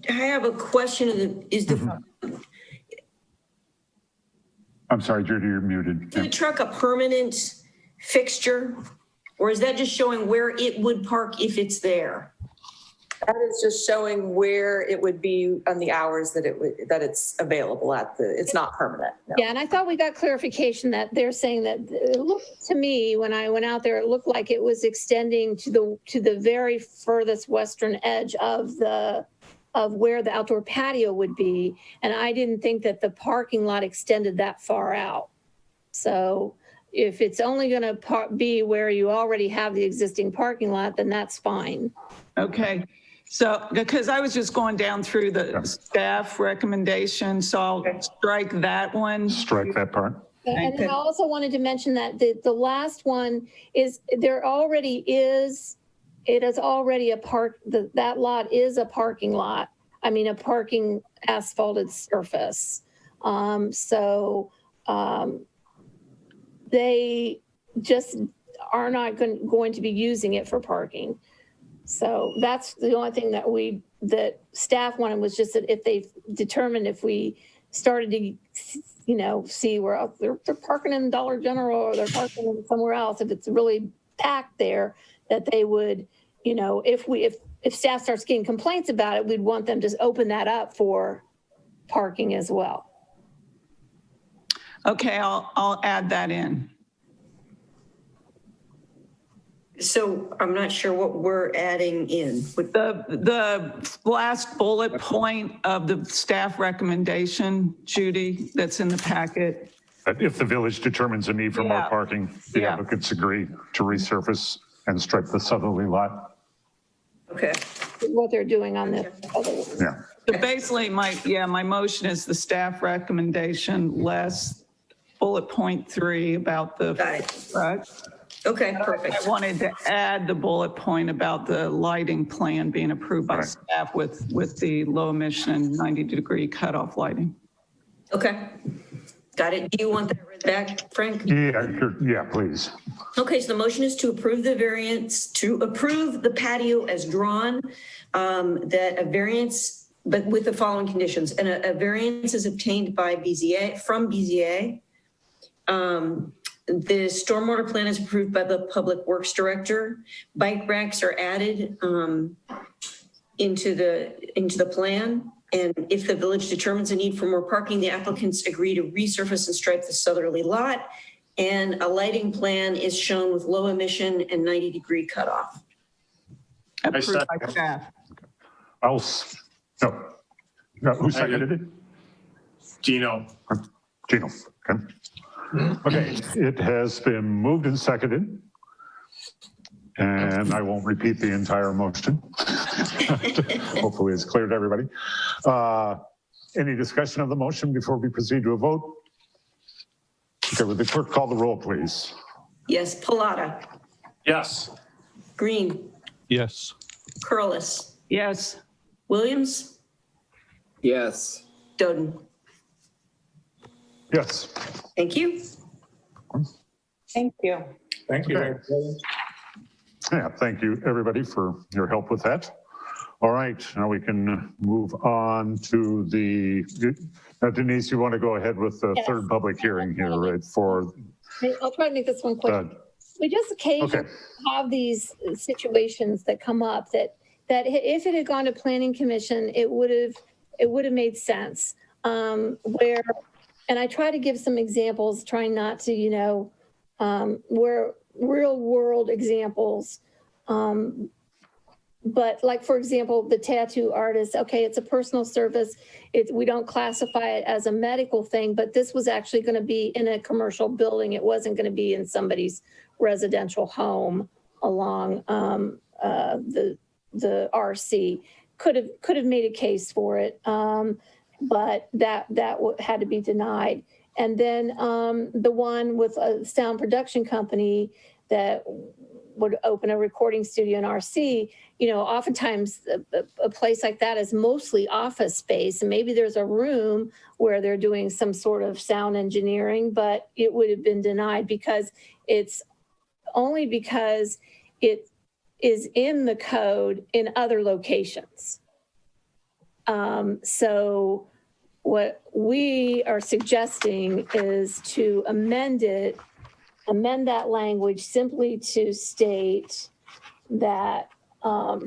have a question. I'm sorry, Judy, you're muted. Is the truck a permanent fixture, or is that just showing where it would park if it's there? That is just showing where it would be on the hours that it's available at. It's not permanent. No. Yeah, and I thought we got clarification that they're saying that it looked to me when I went out there, it looked like it was extending to the very furthest western edge of where the outdoor patio would be, and I didn't think that the parking lot extended that far out. So if it's only going to be where you already have the existing parking lot, then that's fine. Okay. So, because I was just going down through the staff recommendation, so I'll strike that one. Strike that part. And then I also wanted to mention that the last one is it is already a that lot is a parking lot. I mean, a parking asphalted surface. They just are not going to be using it for parking. So that's the only thing that staff wanted, was just that if they determined, if we started to, see where they're parking in Dollar General or they're parking in somewhere else, if it's really packed there, that they would, if staff starts getting complaints about it, we'd want them to open that up for parking as well. Okay, I'll add that in. So I'm not sure what we're adding in. The last bullet point of the staff recommendation, Judy, that's in the packet. If the village determines a need for more parking, the applicants agree to resurface and strike the southerly lot. Okay. What they're doing on the other one. Yeah. So basically, my motion is the staff recommendation less bullet point 3 about the. Got it. Right? Okay, perfect. I wanted to add the bullet point about the lighting plan being approved by staff with the low emission 90-degree cutoff lighting. Okay, got it. Do you want that read back, Frank? Yeah, please. Okay, so the motion is to approve the variance, to approve the patio as drawn, that a variance, but with the following conditions, and a variance is obtained by from BZA. The stormwater plan is approved by the Public Works Director. Bike racks are added into the plan. And if the village determines a need for more parking, the applicants agree to resurface and stripe the southerly lot. And a lighting plan is shown with low emission and 90-degree cutoff. Approved by staff. Who seconded it? Gino. Gino, okay. Okay, it has been moved and seconded, and I won't repeat the entire motion. Hopefully it's clear to everybody. Any discussion of the motion before we proceed to a vote? Okay, would the clerk call the roll, please? Yes, Pallotta. Yes. Green. Yes. Curlis. Yes. Williams. Yes. Doden. Yes. Thank you. Thank you. Thank you. Okay. Yeah, thank you, everybody, for your help with that. All right, now we can move on to Denise, you want to go ahead with the third public hearing here, right? I'll try to make this one quick. We just occasionally have these situations that come up that if it had gone to Planning Commission, it would have made sense. And I try to give some examples, trying not to, where real world examples. but like, for example, the tattoo artist, okay, it's a personal service. We don't classify it as a medical thing, but this was actually going to be in a commercial building. It wasn't going to be in somebody's residential home along the RC. Could have made a case for it, but that had to be denied. And then the one with a sound production company that would open a recording studio in RC, you know, oftentimes a place like that is mostly office space. And maybe there's a room where they're doing some sort of sound engineering, but it would have been denied because it's only because it is in the code in other locations. So what we are suggesting is to amend that language simply to state that a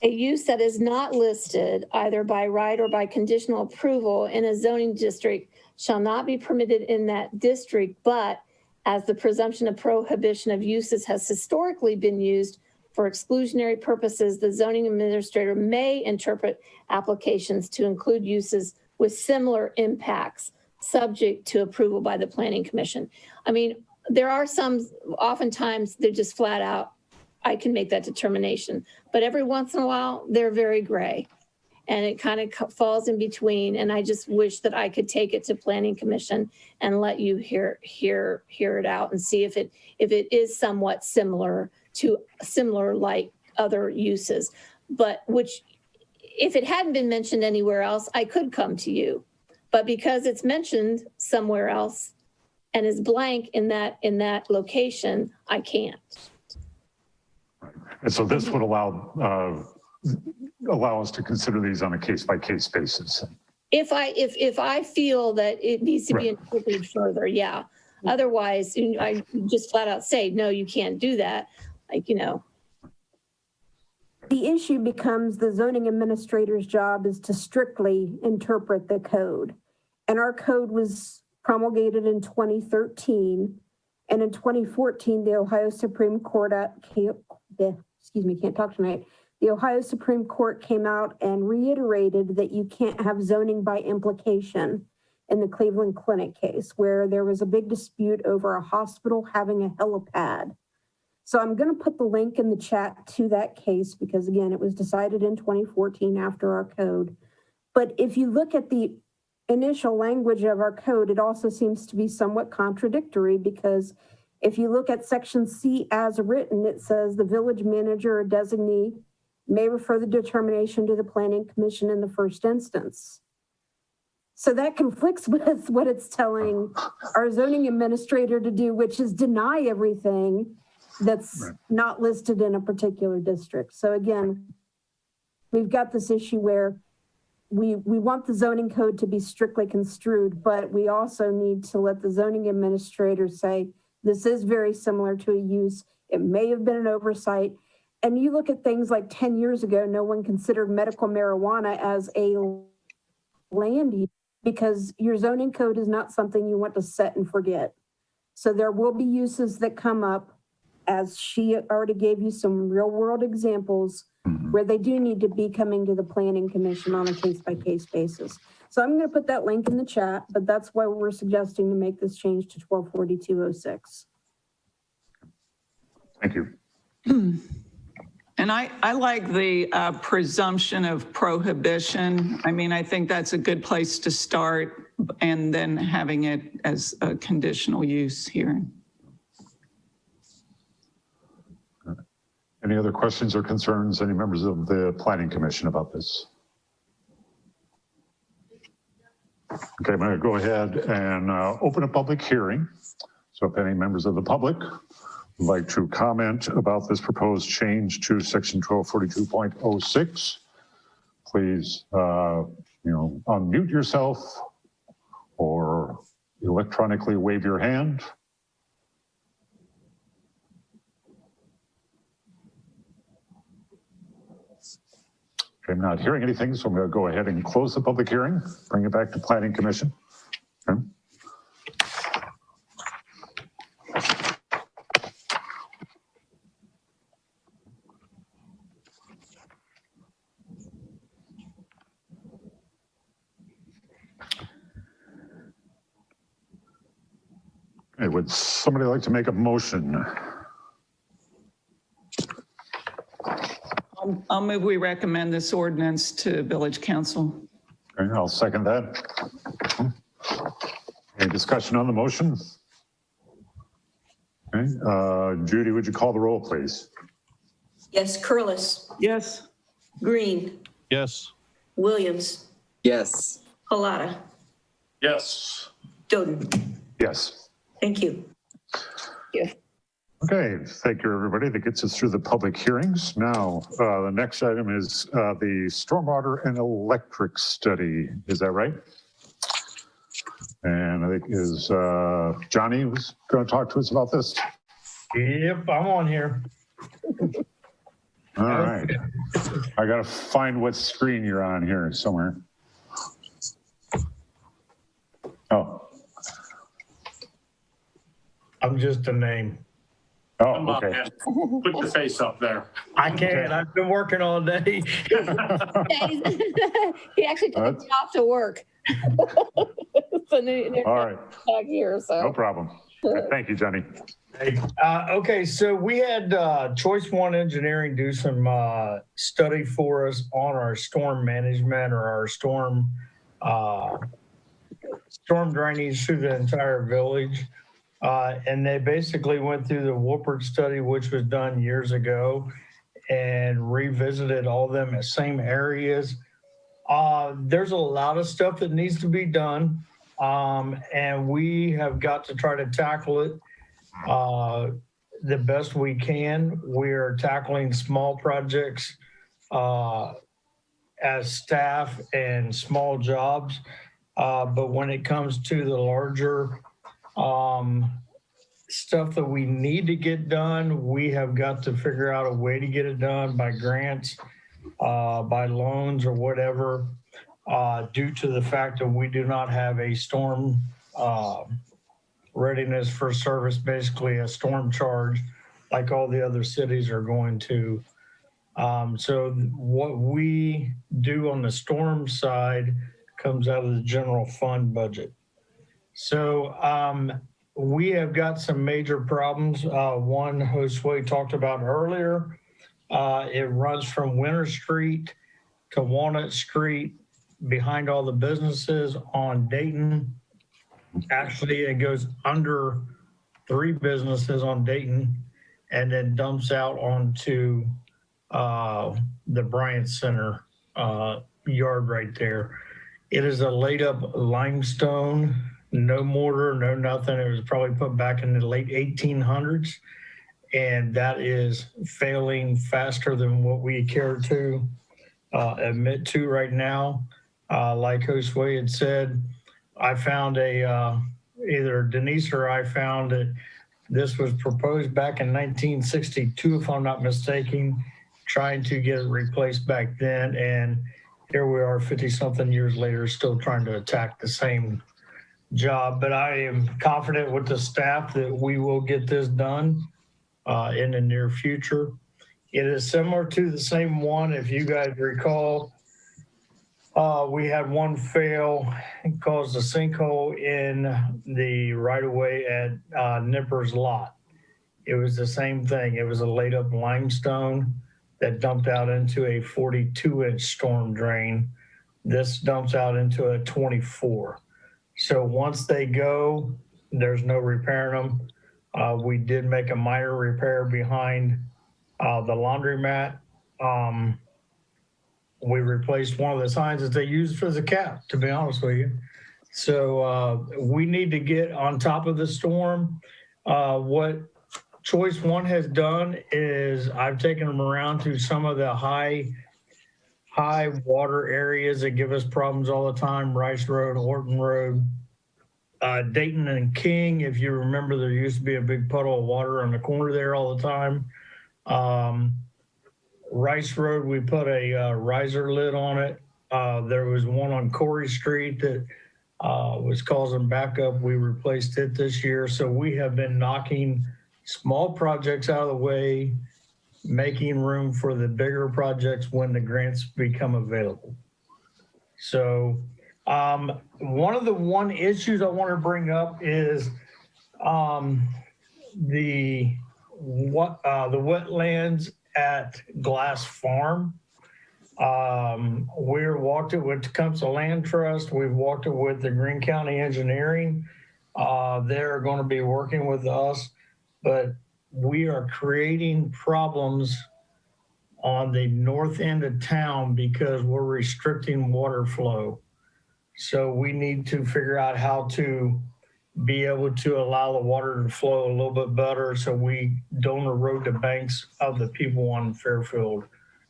use that is not listed either by right or by conditional approval in a zoning district shall not be permitted in that district, but as the presumption of prohibition of uses has historically been used for exclusionary purposes, the zoning administrator may interpret applications to include uses with similar impacts subject to approval by the Planning Commission. I mean, there are some, oftentimes they're just flat out, I can make that determination, but every once in a while they're very gray and it kind of falls in between. And I just wish that I could take it to Planning Commission and let you hear it out and see if it is somewhat similar like other uses, but which if it hadn't been mentioned anywhere else, I could come to you, but because it's mentioned somewhere else and is blank in that location, I can't. And so this would allow us to consider these on a case-by-case basis. If I feel that it needs to be interpreted further, yeah. Otherwise, I just flat out say, no, you can't do that. Like, you know. The issue becomes the zoning administrator's job is to strictly interpret the code. And our code was promulgated in 2013. And in 2014, the Ohio Supreme Court, the Ohio Supreme Court came out and reiterated that you can't have zoning by implication in the Cleveland Clinic case, where there was a big dispute over a hospital having a helipad. So I'm going to put the link in the chat to that case because, again, it was decided in 2014 after our code. But if you look at the initial language of our code, it also seems to be somewhat contradictory because if you look at section C as written, it says the village manager or designee may refer the determination to the Planning Commission in the first instance. So that conflicts with what it's telling our zoning administrator to do, which is deny everything that's not listed in a particular district. So again, we've got this issue where we want the zoning code to be strictly construed, but we also need to let the zoning administrator say, this is very similar to a use. It may have been an oversight. And you look at things like 10 years ago, no one considered medical marijuana as a land use because your zoning code is not something you want to set and forget. So there will be uses that come up, as she already gave you some real world examples where they do need to be coming to the Planning Commission on a case-by-case basis. So I'm going to put that link in the chat, but that's why we're suggesting to make this change to 124206. Thank you. And I like the presumption of prohibition. I mean, I think that's a good place to start and then having it as a conditional use here. Any other questions or concerns, any members of the Planning Commission about this? Okay, I'm going to go ahead and open a public hearing. So if any members of the public would like to comment about this proposed change to section 1242.06, please, unmute yourself or electronically wave your hand. I'm not hearing anything, so I'm going to go ahead and close the public hearing, bring it back to Planning Commission. Okay. right, would somebody like to make a motion? I'll move we recommend this ordinance to Village Council. Okay, I'll second that. Any discussion on the motion? Okay, Judy, would you call the roll, please? Yes, Curlis, Yes. Green, Yes. Williams, Yes. Halata, Yes. Doden. Yes. Thank you. Okay, thank you, everybody. That gets us through the public hearings. Now, the next item is the stormwater and electric study. Is that right? And I think is Johnny was going to talk to us about this. Yep, I'm on here. All right. I got to find what screen you're on here somewhere. Oh. I'm just a name. Oh, Come on, okay. man. Put your face up there. I can't. I've been working all day. He actually took a job to work. So All right. back here, so. No problem. Thank you, Johnny. Okay, so we had Choice One Engineering do some study for us on our storm management or our storm drainage through the entire village. And they basically went through the Woolpert study, which was done years ago, and revisited all them same areas. There's a lot of stuff that needs to be done, and we have got to try to tackle it the best we can. We're tackling small projects as staff and small jobs, but when it comes to the larger stuff that we need to get done, we have got to figure out a way to get it done by grants, by loans or whatever, due to the fact that we do not have a storm readiness for service, basically a storm charge like all the other cities are going to. So what we do on the storm side comes out of the general fund budget. So we have got some major problems. One Josue talked about earlier. It runs from Winter Street to Walnut Street behind all the businesses on Dayton. Actually, it goes under 3 businesses on Dayton and then dumps out onto the Bryant Center yard right there. It is a laid up limestone, no mortar, no nothing. It was probably put back in the late 1800s, and that is failing faster than what we care to admit to right now. Like Josue had said, I found either Denise or I found that this was proposed back in 1962, if I'm not mistaken, trying to get it replaced back then. And here we are 50-something years later, still trying to attack the same job. But I am confident with the staff that we will get this done in the near future. It is similar to the same one, if you guys recall. We had one fail and caused a sinkhole in the right-of-way at Nipper's lot. It was the same thing. It was a laid-up limestone that dumped out into a 42-inch storm drain. This dumps out into a 24. So once they go, there's no repairing them. We did make a minor repair behind the laundromat. We replaced one of the signs that they used for the cap, to be honest with you. So we need to get on top of the storm. What Choice One has done is I've taken them around to some of the high water areas that give us problems all the time, Rice Road, Horton Road, Dayton and King. If you remember, there used to be a big puddle of water on the corner there all the time. Rice Road, we put a riser lid on it. There was one on Corey Street that was causing backup. We replaced it this year. So we have been knocking small projects out of the way, making room for the bigger projects when the grants become available. So one of the issues I want to bring up is the wetlands at Glass Farm. We walked it with Tecumseh Land Trust. We've walked it with the Greene County Engineering. They're going to be working with us, but we are creating problems on the north end of town because we're restricting water flow. So we need to figure out how to be able to allow the water to flow a little bit better so we don't erode the banks of the people on Fairfield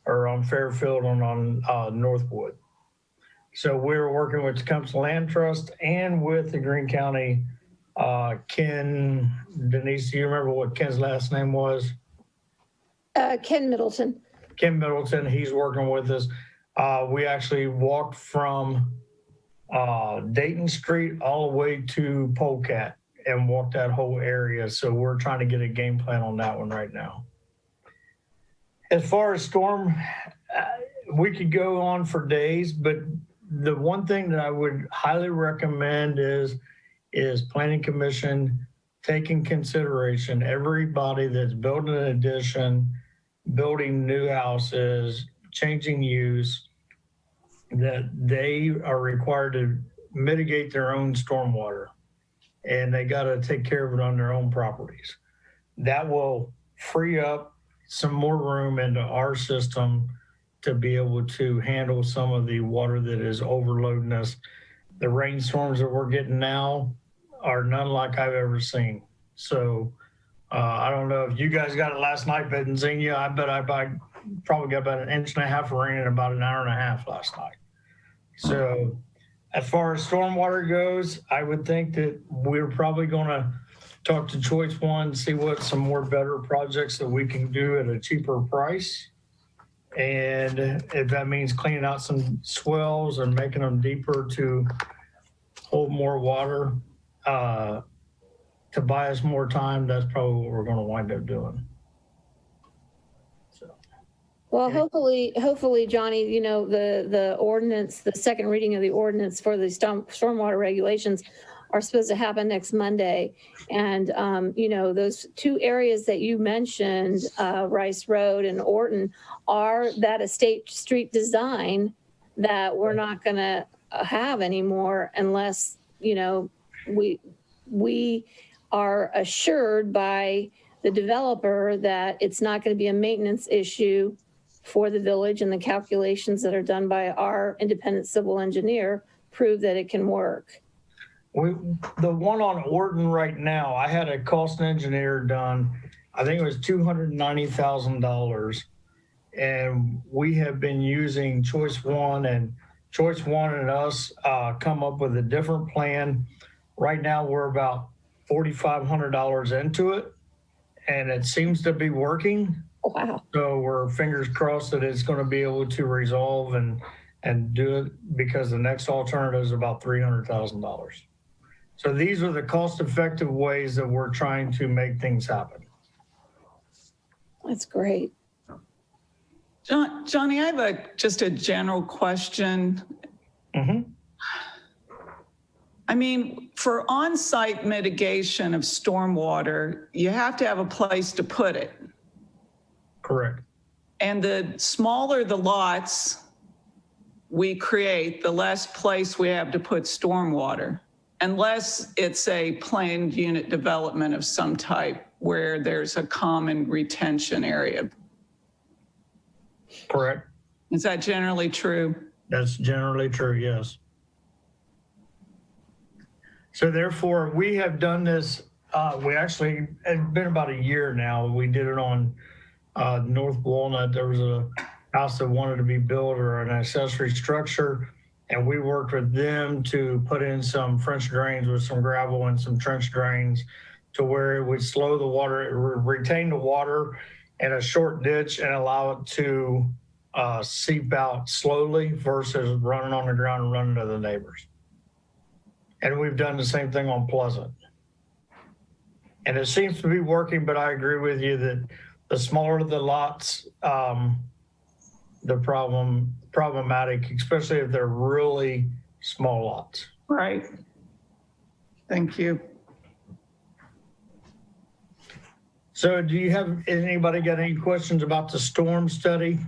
and on Northwood. So we're working with Tecumseh Land Trust and with the Greene County. Ken, Denise, do you remember what Ken's last name was? Ken Middleton. Ken Middleton, he's working with us. We actually walked from Dayton Street all the way to Polecat and walked that whole area. So we're trying to get a game plan on that one right now. As far as storm, we could go on for days, but the one thing that I would highly recommend is Planning Commission taking consideration everybody that's building an addition, building new houses, changing use, that they are required to mitigate their own stormwater, and they got to take care of it on their own properties. That will free up some more room into our system to be able to handle some of the water that is overloading us. The rainstorms that we're getting now are none like I've ever seen. So I don't know if you guys got it last night, but in Xenia, I bet I probably got about 1.5 inches of rain in about 1.5 hours last night. So as far as stormwater goes, I would think that we're probably going to talk to Choice One, see what some more better projects that we can do at a cheaper price. And if that means cleaning out some swells or making them deeper to hold more water, to buy us more time, that's probably what we're going to wind up doing. Well, hopefully, Johnny, you know, the ordinance, the second reading of the ordinance for the stormwater regulations are supposed to happen next Monday. And, you know, those two areas that you mentioned, Rice Road and Orton, are that estate street design that we're not going to have anymore unless, you know, we are assured by the developer that it's not going to be a maintenance issue for the village, and the calculations that are done by our independent civil engineer prove that it can work. The one on Orton right now, I had a cost engineer done, I think it was $290,000. And we have been using Choice One, and Choice One and us come up with a different plan. Right now, we're about $4,500 into it, and it seems to be working. Oh, wow. So we're fingers crossed that it's going to be able to resolve and do it, because the next alternative is about $300,000. So these are the cost-effective ways that we're trying to make things happen. That's great. Johnny, I have just a general question. Mm-hmm. I mean, for on-site mitigation of stormwater, you have to have a place to put it. Correct. And the smaller the lots we create, the less place we have to put stormwater, unless it's a planned unit development of some type where there's a common retention area. Correct. Is that generally true? That's generally true, yes. So therefore, we have done this, it's been about a year now. We did it on North Walnut. There was a house that wanted to be built, or an accessory structure, and we worked with them to put in some French drains with some gravel and some trench drains to where it would slow the water, it would retain the water in a short ditch and allow it to seep out slowly versus running on the ground and running to the neighbors. And we've done the same thing on Pleasant. And it seems to be working, but I agree with you that the smaller the lots, the problematic, especially if they're really small lots. Right. Thank you. So do you have, anybody got any questions about the storm study?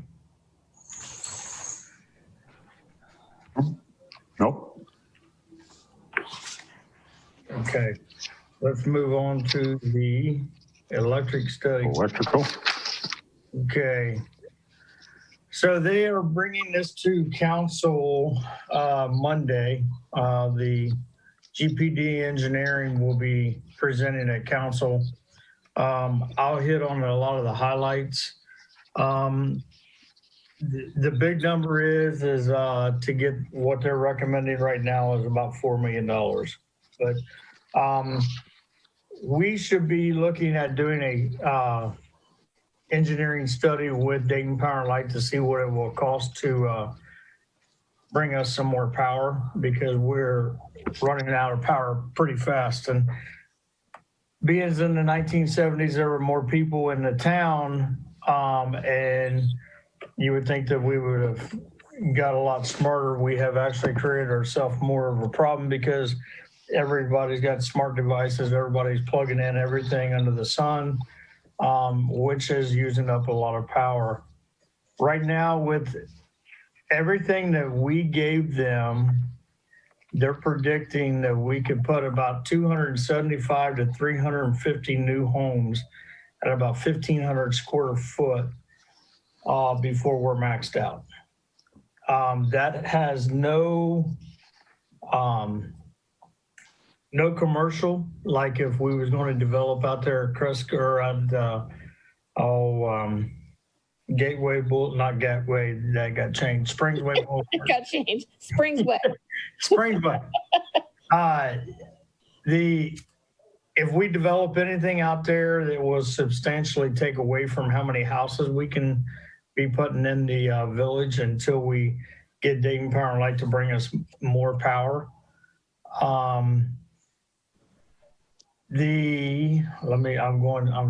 Nope. Okay, let's move on to the electric study. Electrical. Okay. So they are bringing this to council Monday. The GPD engineering will be presenting at council. I'll hit on a lot of the highlights. The big number is to get what they're recommending right now is about $4 million. But we should be looking at doing a engineering study with Dayton Power and Light to see what it will cost to bring us some more power, because we're running out of power pretty fast. And being in the 1970s, there were more people in the town, and you would think that we would have got a lot smarter. We have actually created ourselves more of a problem because everybody's got smart devices. Everybody's plugging in everything under the sun, which is using up a lot of power. Right now, with everything that we gave them, they're predicting that we could put about 275 to 350 new homes at about 1,500 square foot before we're maxed out. That has no commercial, like if we was going to develop out there at Kreska or at Gateway Bull, not Gateway, that got changed. Springsway Boulevard. It got changed. Springsway. Springsway. If we develop anything out there that will substantially take away from how many houses we can be putting in the village until we get Dayton Power and Light to bring us more power. I'm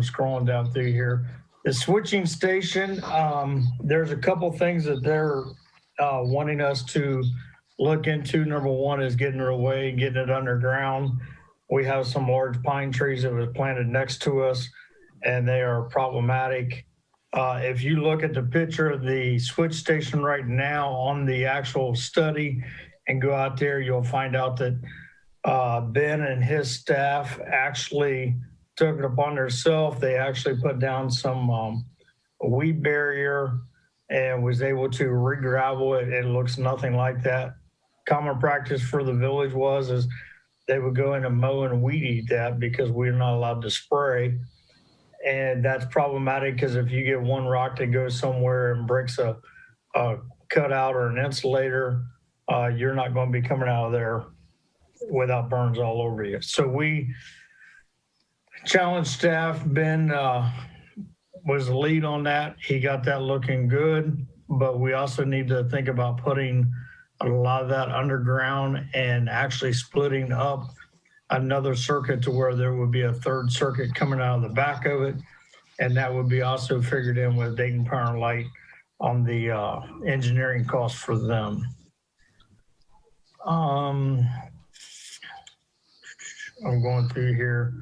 scrolling down through here. The switching station, there's a couple things that they're wanting us to look into. Number one is getting it away, getting it underground. We have some large pine trees that was planted next to us, and they are problematic. If you look at the picture of the switch station right now on the actual study and go out there, you'll find out that Ben and his staff actually took it upon themselves. They actually put down some weed barrier and was able to re-gravel it. It looks nothing like that. Common practice for the village is they would go in and mow and weed eat that because we're not allowed to spray. And that's problematic because if you get one rock that goes somewhere and breaks a cutout or an insulator, you're not going to be coming out of there without burns all over you. So we challenged staff. Ben was the lead on that. He got that looking good, but we also need to think about putting a lot of that underground and actually splitting up another circuit to where there would be a third circuit coming out of the back of it. And that would be also figured in with Dayton Power and Light on the engineering costs for them. I'm going through here.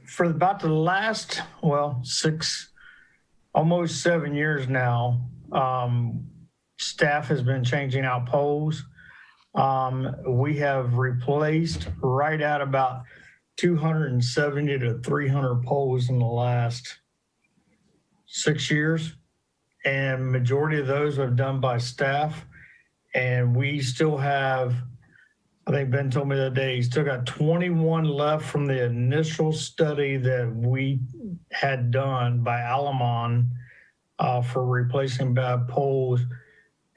For about the last, almost 7 years now, staff has been changing out poles. We have replaced right at about 270 to 300 poles in the last 6 years. And majority of those are done by staff. And we still have, I think Ben told me the other day, he's still got 21 left from the initial study that we had done by Alamon for replacing bad poles.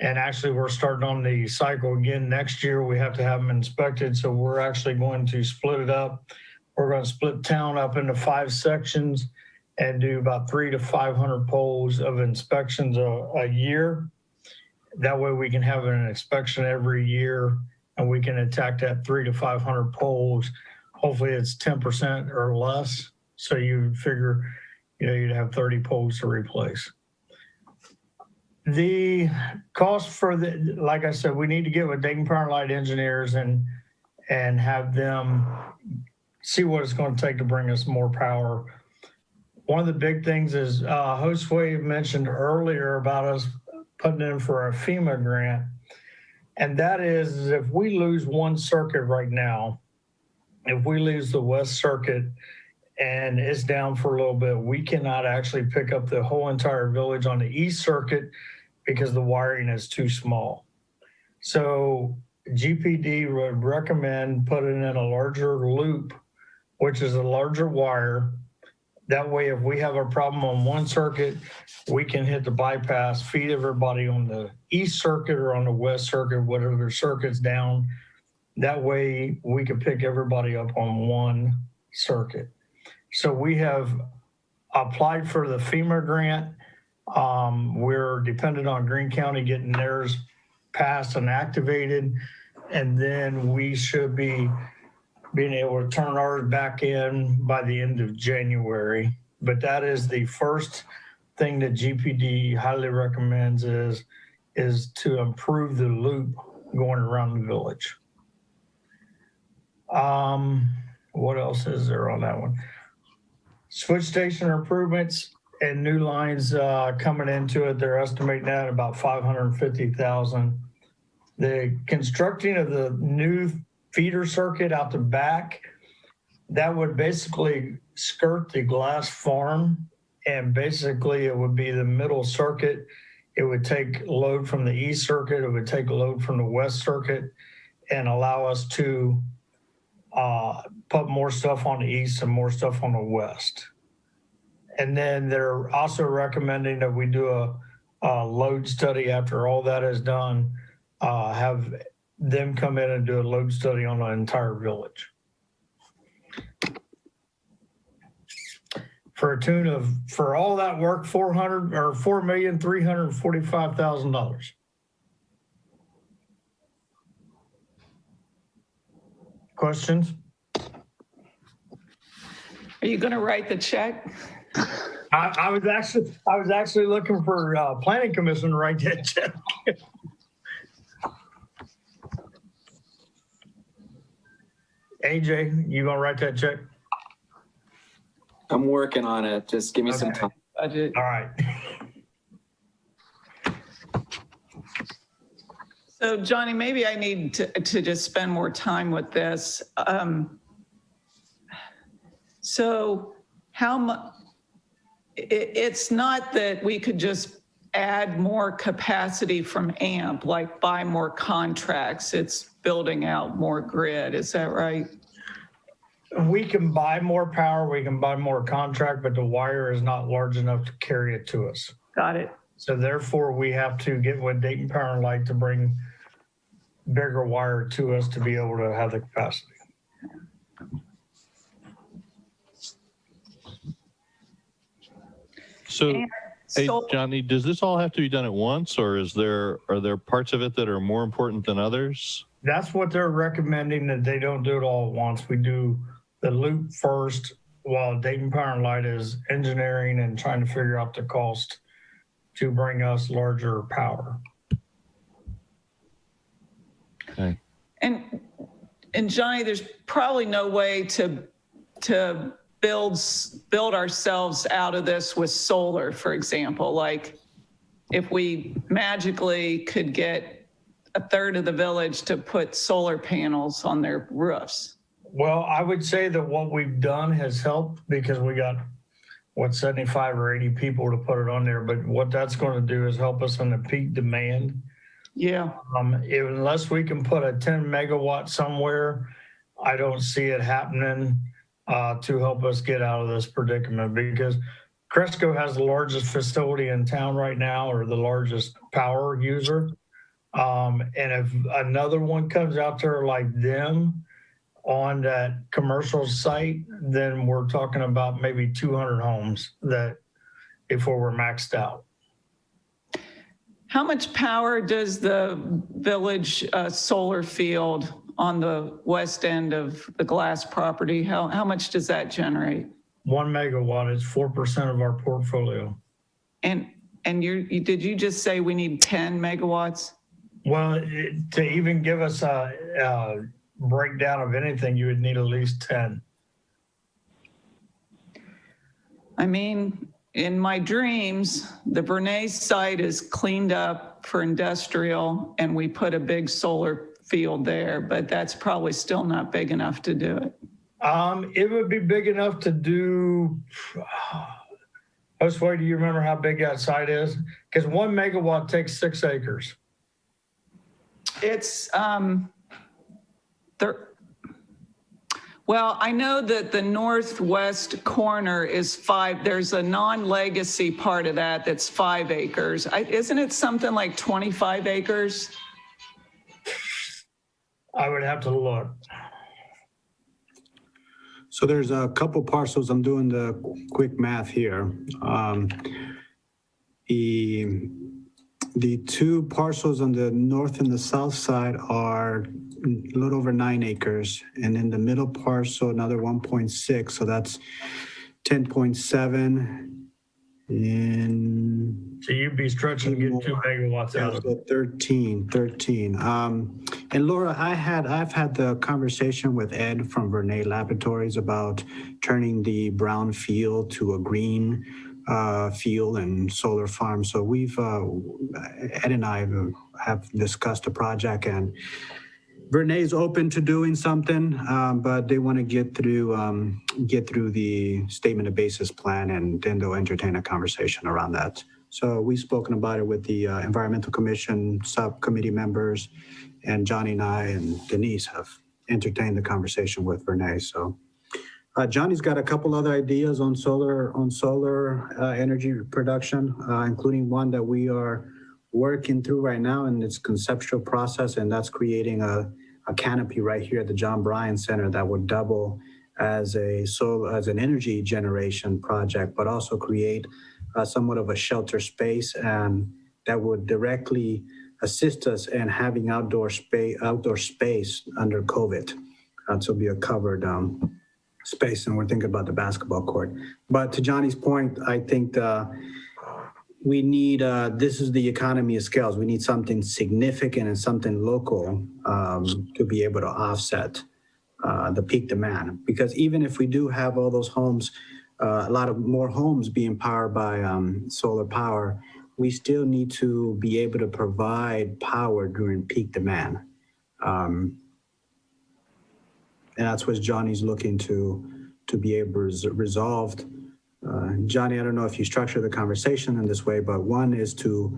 And actually, we're starting on the cycle again next year. We have to have them inspected. So we're actually going to split it up. We're going to split town up into 5 sections and do about 300 to 500 poles of inspections a year. That way we can have an inspection every year and we can attack that 300 to 500 poles. Hopefully it's 10% or less. So you figure, you'd have 30 poles to replace. The cost for like I said, we need to get with Dayton Power and Light engineers and have them see what it's going to take to bring us more power. One of the big things is Josue mentioned earlier about us putting in for a FEMA grant. And that is if we lose one circuit right now, if we lose the West Circuit and it's down for a little bit, we cannot actually pick up the whole entire village on the East Circuit because the wiring is too small. So GPD would recommend putting in a larger loop, which is a larger wire. That way, if we have a problem on one circuit, we can hit the bypass, feed everybody on the East Circuit or on the West Circuit, whatever circuit's down. That way, we can pick everybody up on one circuit. So we have applied for the FEMA grant. We're dependent on Greene County getting theirs passed and activated, and then we should be being able to turn ours back in by the end of January. But that is the first thing that GPD highly recommends is to improve the loop going around the village. What else is there on that one? Switch station improvements and new lines coming into it. They're estimating that at about $550,000. The constructing of the new feeder circuit out the back, that would basically skirt the glass farm, and basically it would be the middle circuit. It would take load from the East Circuit, it would take load from the West Circuit, and allow us to put more stuff on the East and more stuff on the West. And then they're also recommending that we do a load study after all that is done, have them come in and do a load study on the entire village. For a tune of, for all that work, $4,345,000. Questions? Are you going to write the check? I was actually looking for planning commission to write that check. AJ, you gonna write that check? I'm working on it. Just give me some time. All right. So Johnny, maybe I need to just spend more time with this. So how much, it's not that we could just add more capacity from AMP, like buy more contracts. It's building out more grid. Is that right? We can buy more power, we can buy more contract, but the wire is not large enough to carry it to us. Got it. So therefore, we have to get with Dayton Power and Light to bring bigger wire to us to be able to have the capacity. So, hey, Johnny, does this all have to be done at once, or are there parts of it that are more important than others? That's what they're recommending, that they don't do it all at once. We do the loop first while Dayton Power and Light is engineering and trying to figure out the cost to bring us larger power. Okay. And Johnny, there's probably no way to build ourselves out of this with solar, for example. Like if we magically could get a third of the village to put solar panels on their roofs. Well, I would say that what we've done has helped because we got, 75 or 80 people to put it on there. But what that's going to do is help us in the peak demand. Yeah. Unless we can put a 10 megawatt somewhere, I don't see it happening to help us get out of this predicament, because Cresco has the largest facility in town right now, or the largest power user. And if another one comes out there like them on that commercial site, then we're talking about maybe 200 homes that before we're maxed out. How much power does the village solar field on the west end of the Glass property, how much does that generate? 1 megawatt is 4% of our portfolio. And did you just say we need 10 megawatts? Well, to even give us a breakdown of anything, you would need at least 10. I mean, in my dreams, the Bernays site is cleaned up for industrial and we put a big solar field there, but that's probably still not big enough to do it. It would be big enough to do. Josue, do you remember how big that site is? Because 1 megawatt takes 6 acres. It's, well, I know that the northwest corner is 5, there's a non-legacy part of that that's 5 acres. Isn't it something like 25 acres? I would have to look. So there's a couple parcels. I'm doing the quick math here. The 2 parcels on the north and the south side are a little over 9 acres. And in the middle parcel, another 1.6. So that's 10.7. And so you'd be stretching to get 2 megawatts out of it. 13. And Laura, I've had the conversation with Ed from Vernay Laboratories about turning the brown field to a green field and solar farm. So we've, Ed and I have discussed the project, and Vernay's open to doing something, but they want to get through the statement of basis plan, and then they'll entertain a conversation around that. So we've spoken about it with the Environmental Commission subcommittee members, and Johnny and I and Denise have entertained the conversation with Vernay. So Johnny's got a couple other ideas on solar energy production, including one that we are working through right now in its conceptual process, and that's creating a canopy right here at the John Bryan Center that would double as an energy generation project, but also create somewhat of a shelter space, and that would directly assist us in having outdoor space under COVID. So be a covered space, and we're thinking about the basketball court. But to Johnny's point, I think we need, this is the economy of scales. We need something significant and something local to be able to offset the peak demand. Because even if we do have all those homes, a lot of more homes being powered by solar power, we still need to be able to provide power during peak demand. And that's what Johnny's looking to be able to resolve. Johnny, I don't know if you structure the conversation in this way, but one is to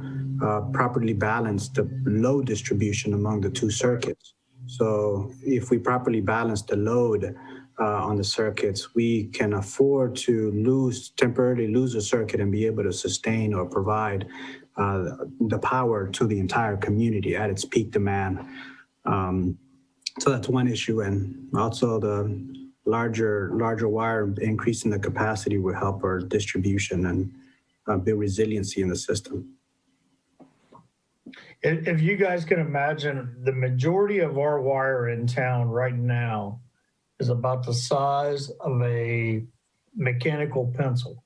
properly balance the load distribution among the 2 circuits. So if we properly balance the load on the circuits, we can afford to temporarily lose a circuit and be able to sustain or provide the power to the entire community at its peak demand. So that's one issue. And also the larger wire, increasing the capacity will help our distribution and build resiliency in the system. If you guys can imagine, the majority of our wire in town right now is about the size of a mechanical pencil.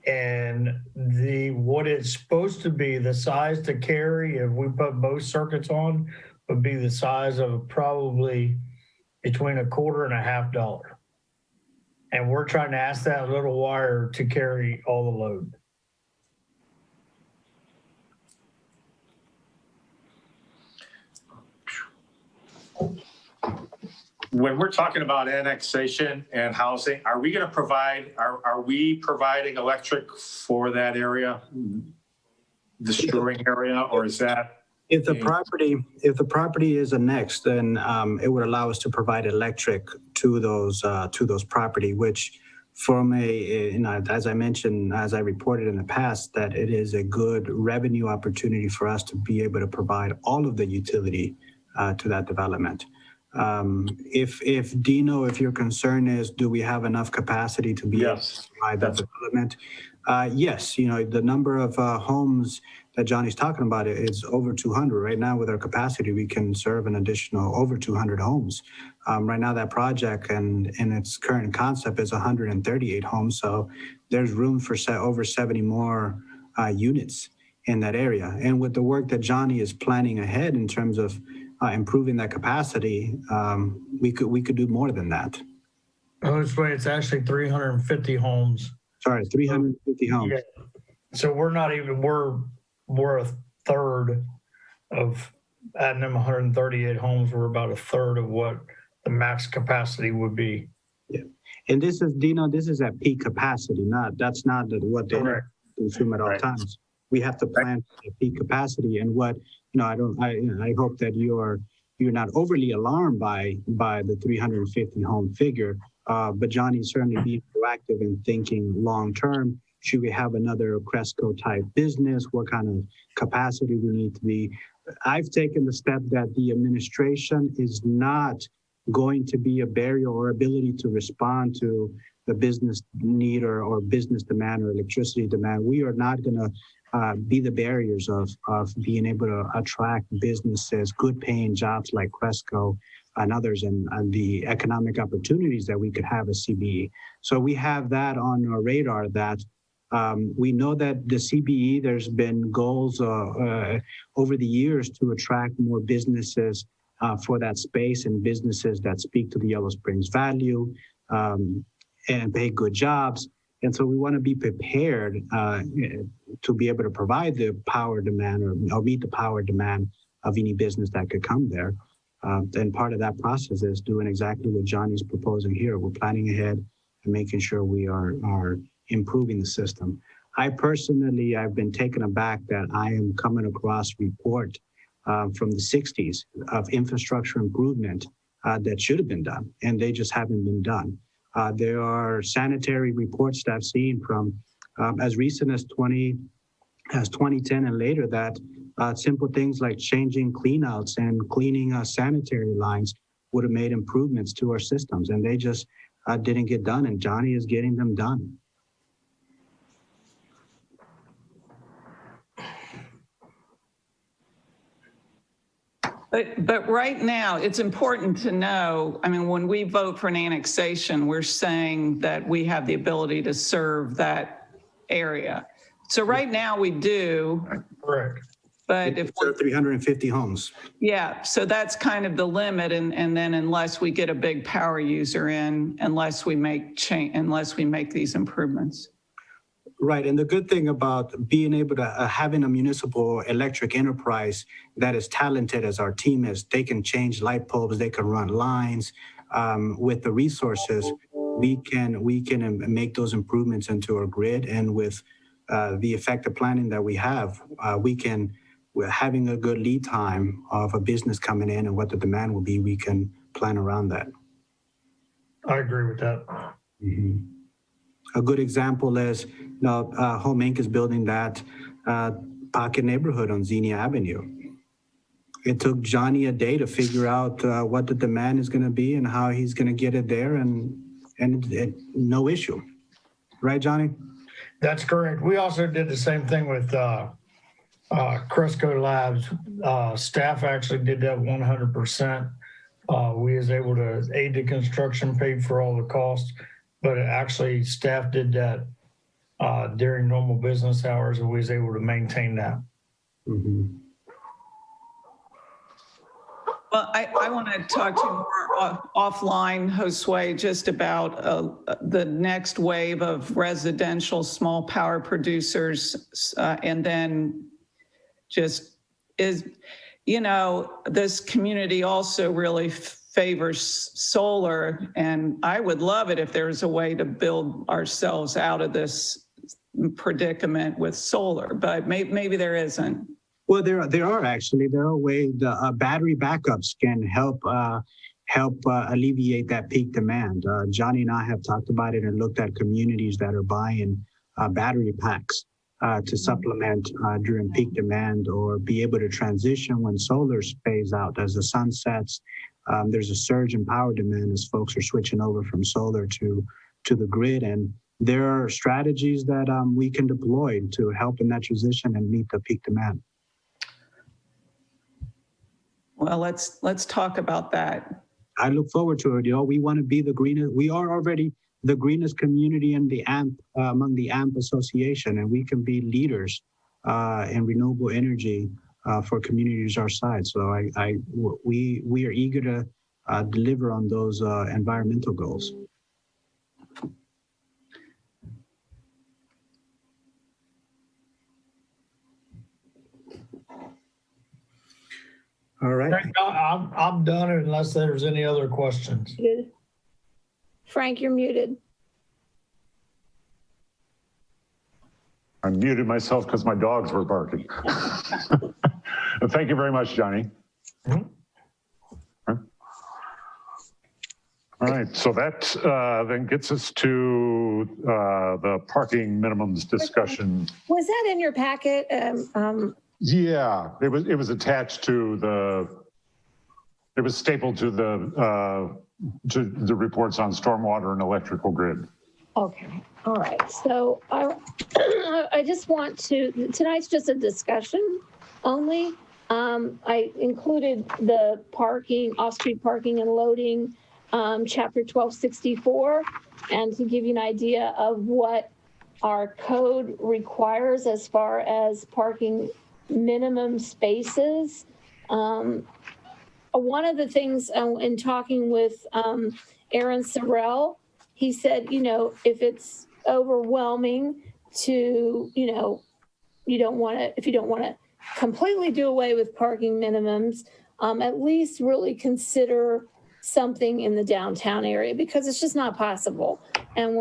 And what it's supposed to be, the size to carry, if we put both circuits on, would be the size of probably between $1.25 and $1.50. And we're trying to ask that little wire to carry all the load. When we're talking about annexation and housing, are we going to provide, are we providing electric for that area, the Stewing area, or is that? If the property is annexed, then it would allow us to provide electric to those property, which from as I mentioned, as I reported in the past, that it is a good revenue opportunity for us to be able to provide all of the utility to that development. If Dino, if your concern is, do we have enough capacity to be able to provide that development? Yes, the number of homes that Johnny's talking about is over 200. Right now with our capacity, we can serve an additional over 200 homes. Right now that project and in its current concept is 138 homes. So there's room for over 70 more units in that area. And with the work that Johnny is planning ahead in terms of improving that capacity, we could do more than that. Oh, it's actually 350 homes. Sorry, 350 homes. Yeah. So we're not even, we're a third of, adding them 138 homes, we're about a third of what the max capacity would be. Yeah. And this is, Dino, this is at peak capacity, that's not what they consume at all times. We have to plan for peak capacity, and what, I hope that you're not overly alarmed by the 350 home figure, but Johnny's certainly being proactive and thinking long-term. Should we have another Cresco type business? What kind of capacity we need to be? I've taken the step that the administration is not going to be a barrier or ability to respond to the business need or business demand or electricity demand. We are not going to be the barriers of being able to attract businesses, good paying jobs like Cresco and others, and the economic opportunities that we could have as CBE. So we have that on our radar, that we know that the CBE, there's been goals over the years to attract more businesses for that space, and businesses that speak to the Yellow Springs value and pay good jobs. And so we want to be prepared to be able to provide the power demand or meet the power demand of any business that could come there. And part of that process is doing exactly what Johnny's proposing here. We're planning ahead and making sure we are improving the system. I've been taken aback that I am coming across report from the 60s of infrastructure improvement that should have been done, and they just haven't been done. There are sanitary reports that I've seen from as recent as 2010 and later, that simple things like changing cleanouts and cleaning sanitary lines would have made improvements to our systems, and they just didn't get done, and Johnny is getting them done. But right now, it's important to know, when we vote for an annexation, we're saying that we have the ability to serve that area. So right now we do. Correct. But if we're 350 homes. Yeah, so that's kind of the limit. And then unless we get a big power user in, unless we make these improvements. Right, and the good thing about being able to having a municipal electric enterprise that is talented as our team is, they can change light bulbs, they can run lines. With the resources, we can make those improvements into our grid, and with the effective planning that we have, we're having a good lead time of a business coming in and what the demand will be. We can plan around that. I agree with that. Mm-hmm. A good example is, Home Inc. is building that pocket neighborhood on Xenia Avenue. It took Johnny a day to figure out what the demand is going to be and how he's going to get it there, and no issue. Right, Johnny? That's correct. We also did the same thing with Cresco Labs. Staff actually did that 100%. We was able to aid the construction, paid for all the costs. But actually, staff did that during normal business hours, and we was able to maintain that. Mm-hmm. Well, I want to talk to you more offline, Josue, just about the next wave of residential small power producers, and then just this community also really favors solar, and I would love it if there's a way to build ourselves out of this predicament with solar, but maybe there isn't. Well, there are ways. Battery backups can help alleviate that peak demand. Johnny and I have talked about it and looked at communities that are buying battery packs to supplement during peak demand, or be able to transition when solar phase out. As the sun sets, there's a surge in power demand as folks are switching over from solar to the grid, and there are strategies that we can deploy to help in that transition and meet the peak demand. Well, let's talk about that. I look forward to it. We want to be the greenest. We are already the greenest community in the AMP, among the AMP Association, and we can be leaders in renewable energy for communities our size. So we are eager to deliver on those environmental goals. All right. I'm done unless there's any other questions. Good. Frank, you're muted. I muted myself because my dogs were barking. Thank you very much, Johnny. All right, so that then gets us to the parking minimums discussion. Was that in your packet? Yeah, it was attached to it was stapled to the reports on stormwater and electrical grid. Okay, all right. So I just want to, tonight's just a discussion only. I included the parking, off-street parking and loading, chapter 1264, and to give you an idea of what our code requires as far as parking minimum spaces. One of the things in talking with Aaron Sorrell, he said, you know, if it's overwhelming to, you know, if you don't want to completely do away with parking minimums, at least really consider something in the downtown area, because it's just not possible. And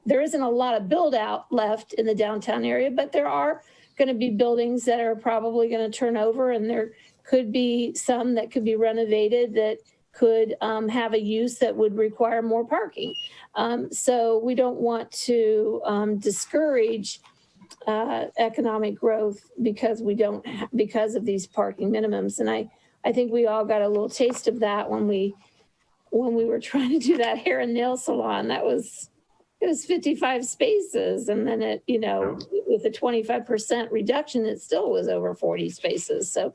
there isn't a lot of build out left in the downtown area, but there are going to be buildings that are probably going to turn over, and there could be some that could be renovated that could have a use that would require more parking. So we don't want to discourage economic growth because of these parking minimums. And I think we all got a little taste of that when we were trying to do that hair and nail salon. It was 55 spaces, and then it, you know, with a 25% reduction, it still was over 40 spaces. So,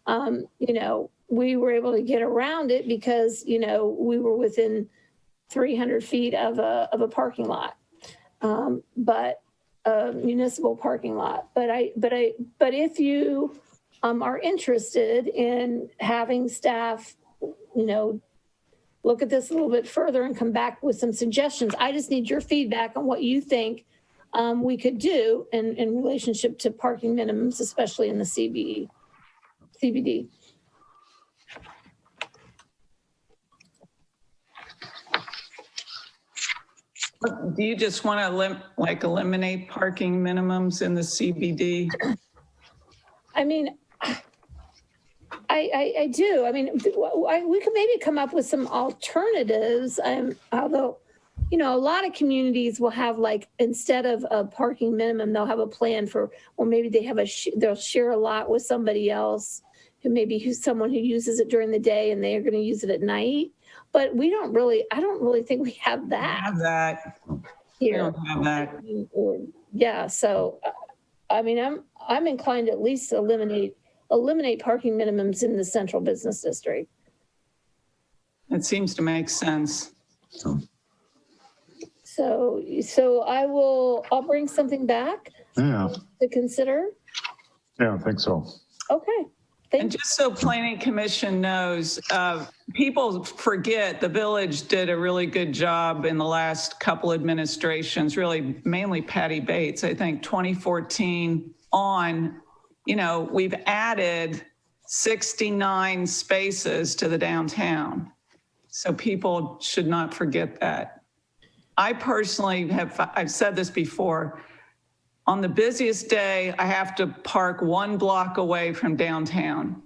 you know, we were able to get around it because, you know, we were within 300 feet of a parking lot, but a municipal parking lot. But if you are interested in having staff, you know, look at this a little bit further and come back with some suggestions. I just need your feedback on what you think we could do in relationship to parking minimums, especially in the CBD. Do you just want to eliminate parking minimums in the CBD? I mean, I do. I mean, we could maybe come up with some alternatives. Although, you know, a lot of communities will have, like, instead of a parking minimum, they'll have a plan for, or maybe they have they'll share a lot with somebody else who who's someone who uses it during the day and they're going to use it at night. But I don't really think we have that. We don't have that. Yeah. So, I mean, I'm inclined to at least eliminate parking minimums in the central business district. It seems to make sense. So I'll bring something back to consider. Yeah, I think so. Okay. And just so Planning Commission knows, people forget the village did a really good job in the last couple administrations, really mainly Patti Bates, I think 2014 on, you know, we've added 69 spaces to the downtown. So people should not forget that. I personally I've said this before, on the busiest day, I have to park 1 block away from downtown.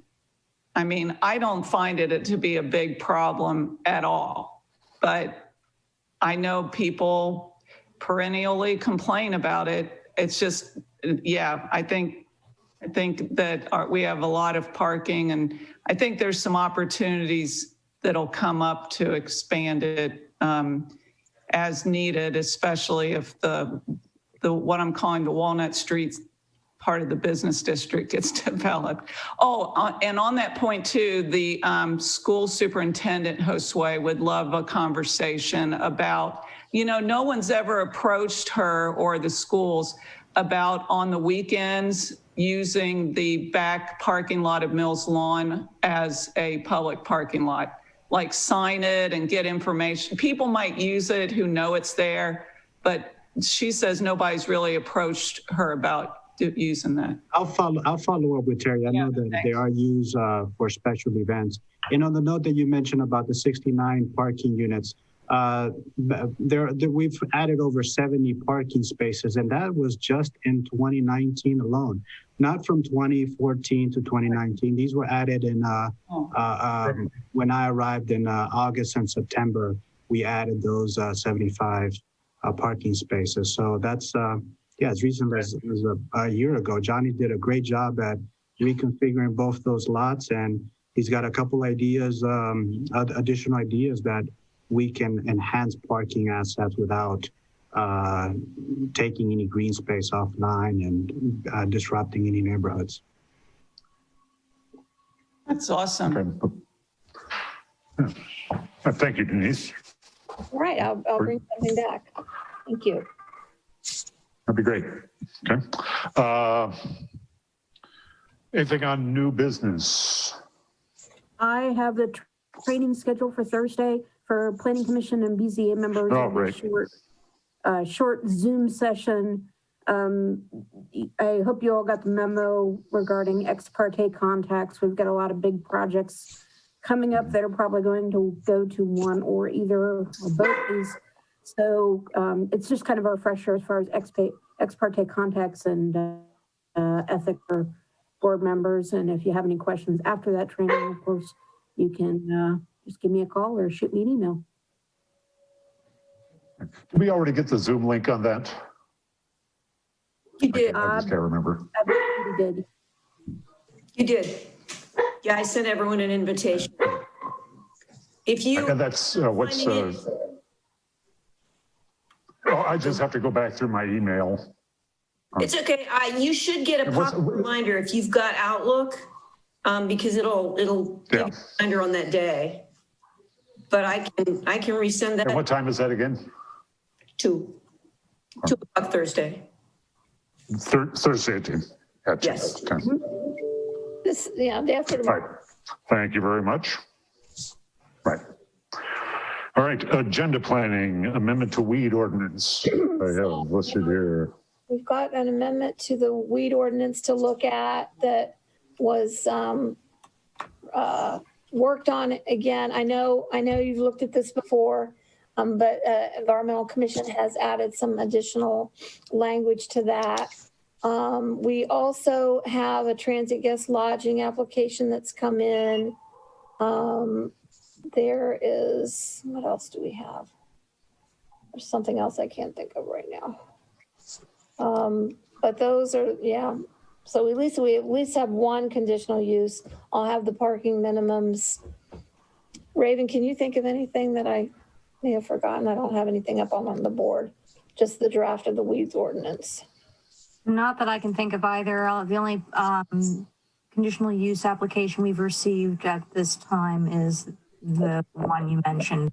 I mean, I don't find it to be a big problem at all, but I know people perennially complain about it. It's just, yeah, I think that we have a lot of parking, and I think there's some opportunities that'll come up to expand it as needed, especially if the what I'm calling the Walnut Street part of the business district gets developed. Oh, and on that point too, the school superintendent, Josue, would love a conversation about, you know, no one's ever approached her or the schools about on the weekends using the back parking lot of Mills Lawn as a public parking lot, like sign it and get information. People might use it who know it's there, but she says nobody's really approached her about using that. I'll follow up with Terry. I know that they are used for special events. And on the note that you mentioned about the 69 parking units, we've added over 70 parking spaces, and that was just in 2019 alone, not from 2014 to 2019. These were added in when I arrived in August and September. We added those 75 parking spaces. So that's as recent as a year ago. Johnny did a great job at reconfiguring both those lots, and he's got a couple ideas, additional ideas that we can enhance parking assets without taking any green space offline and disrupting any neighborhoods. That's awesome. Okay. Thank you, Denise. All right, I'll bring something back. Thank you. That'd be great. Okay. Anything on new business? I have the training scheduled for Thursday for Planning Commission and BZA members. Oh, great. Short Zoom session. I hope you all got the memo regarding ex parte contacts. We've got a lot of big projects coming up that are probably going to go to one or either or both these. So it's just kind of a refresher as far as ex parte contacts and ethics for board members. And if you have any questions after that training, of course, you can just give me a call or shoot me an email. Did we already get the Zoom link on that? You did. I just can't remember. I believe you did. You did. Yeah, I sent everyone an invitation. If you. And that's what's. I just have to go back through my email. It's okay. You should get a pop reminder if you've got Outlook, because it'll give you a reminder on that day. But I can resend that. And what time is that again? 2 o'clock Thursday. Thursday, Gotcha. Yes. Okay. Day after tomorrow. Right. Thank you very much. Right. All right, agenda planning, amendment to weed ordinance. I have listed here. We've got an amendment to the weed ordinance to look at that was worked on again. I know you've looked at this before, but Environmental Commission has added some additional language to that. We also have a transit guest lodging application that's come in. There is, what else do we have? There's something else I can't think of right now. But those are, So we at least have one conditional use. I'll have the parking minimums. Raven, can you think of anything that I may have forgotten? I don't have anything up on the board, just the draft of the weeds ordinance. Not that I can think of either. The only conditional use application we've received at this time is the one you mentioned.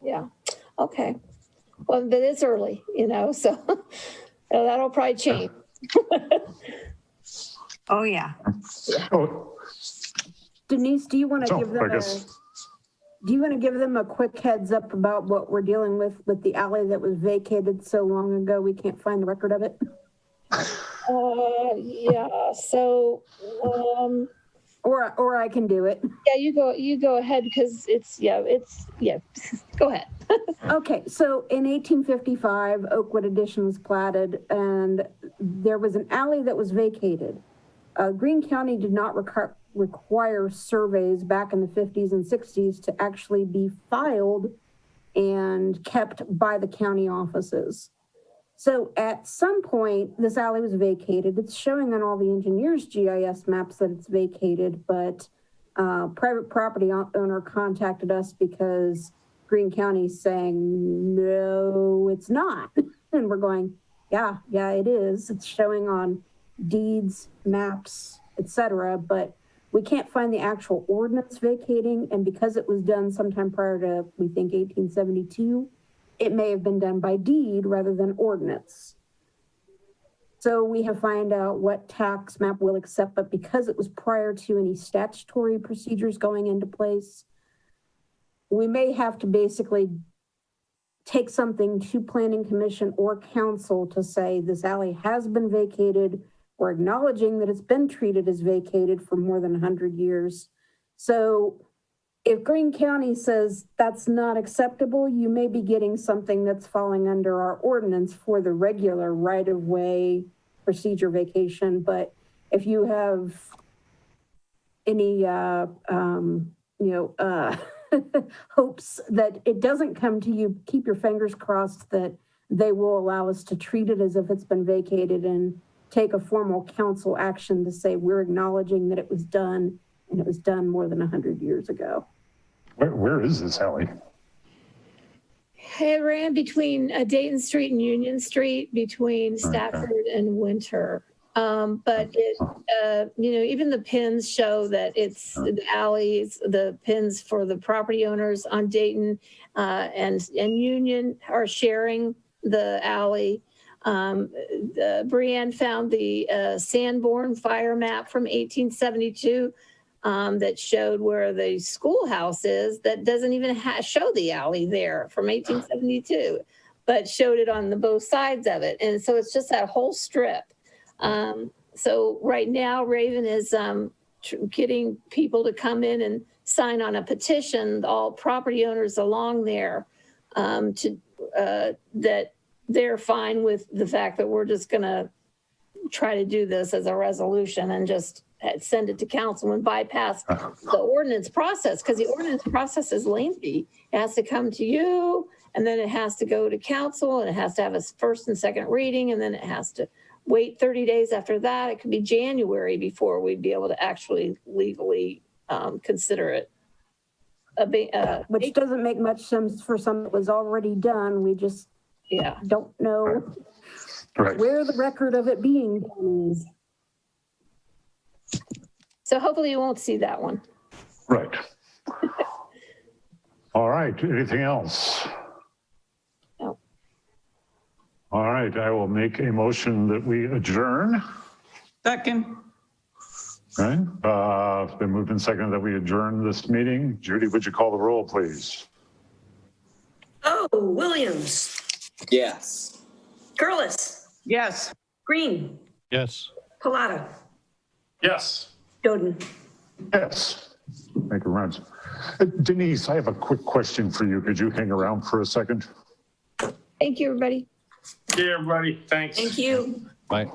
Yeah. Okay. Well, but it's early, so that'll probably change. Oh, yeah. Oh. Denise, do you want to give them a quick heads up about what we're dealing with the alley that was vacated so long ago? We can't find the record of it. Yeah. So, or I can do it. Yeah, you go ahead because go ahead. Okay, so in 1855, Oakwood Addition was platted, and there was an alley that was vacated. Greene County did not require surveys back in the 50s and 60s to actually be filed and kept by the county offices. So at some point, this alley was vacated. It's showing on all the engineers' GIS maps that it's vacated, but private property owner contacted us because Greene County's saying, no, it's not. And we're going, yeah, it is. It's showing on deeds, maps, etc., but we can't find the actual ordinance vacating. And because it was done sometime prior to, we think, 1872, it may have been done by deed rather than ordinance. So we have found out what tax map will accept, but because it was prior to any statutory procedures going into place, we may have to basically take something to Planning Commission or Council to say this alley has been vacated. We're acknowledging that it's been treated as vacated for more than 100 years. So if Greene County says that's not acceptable, you may be getting something that's falling under our ordinance for the regular right-of-way procedure vacation. But if you have any, hopes that it doesn't come to you, keep your fingers crossed that they will allow us to treat it as if it's been vacated and take a formal council action to say we're acknowledging that it was done, and it was done more than 100 years ago. Where is this alley? It ran between Dayton Street and Union Street, between Stafford and Winter. But it, even the pins show that it's the alleys, the pins for the property owners on Dayton and Union are sharing the alley. Brianne found the Sanborn fire map from 1872 that showed where the schoolhouse is, that doesn't even show the alley there from 1872, but showed it on the both sides of it. And so it's just that whole strip. So right now, Raven is getting people to come in and sign on a petition, all property owners along there, that they're fine with the fact that we're just going to try to do this as a resolution and just send it to council and bypass the ordinance process, because the ordinance process is lengthy. It has to come to you, and then it has to go to council, and it has to have a first and second reading, and then it has to wait 30 days after that. It could be January before we'd be able to actually legally consider it. Which doesn't make much sense for something that was already done. We just don't know where the record of it being done is. So hopefully you won't see that one. Right. All right, anything else? No. All right, I will make a motion that we adjourn. Second. Okay, it's been moved and seconded that we adjourn this meeting. Judy, would you call the roll, please? Oh, Williams. Yes. Curlis. Yes. Green. Yes. Pallotta. Yes. Doden. Yes. Thank you, Rance. Denise, I have a quick question for you. Could you hang around for a second? Thank you, everybody. Yeah, everybody. Thanks. Thank you. Bye.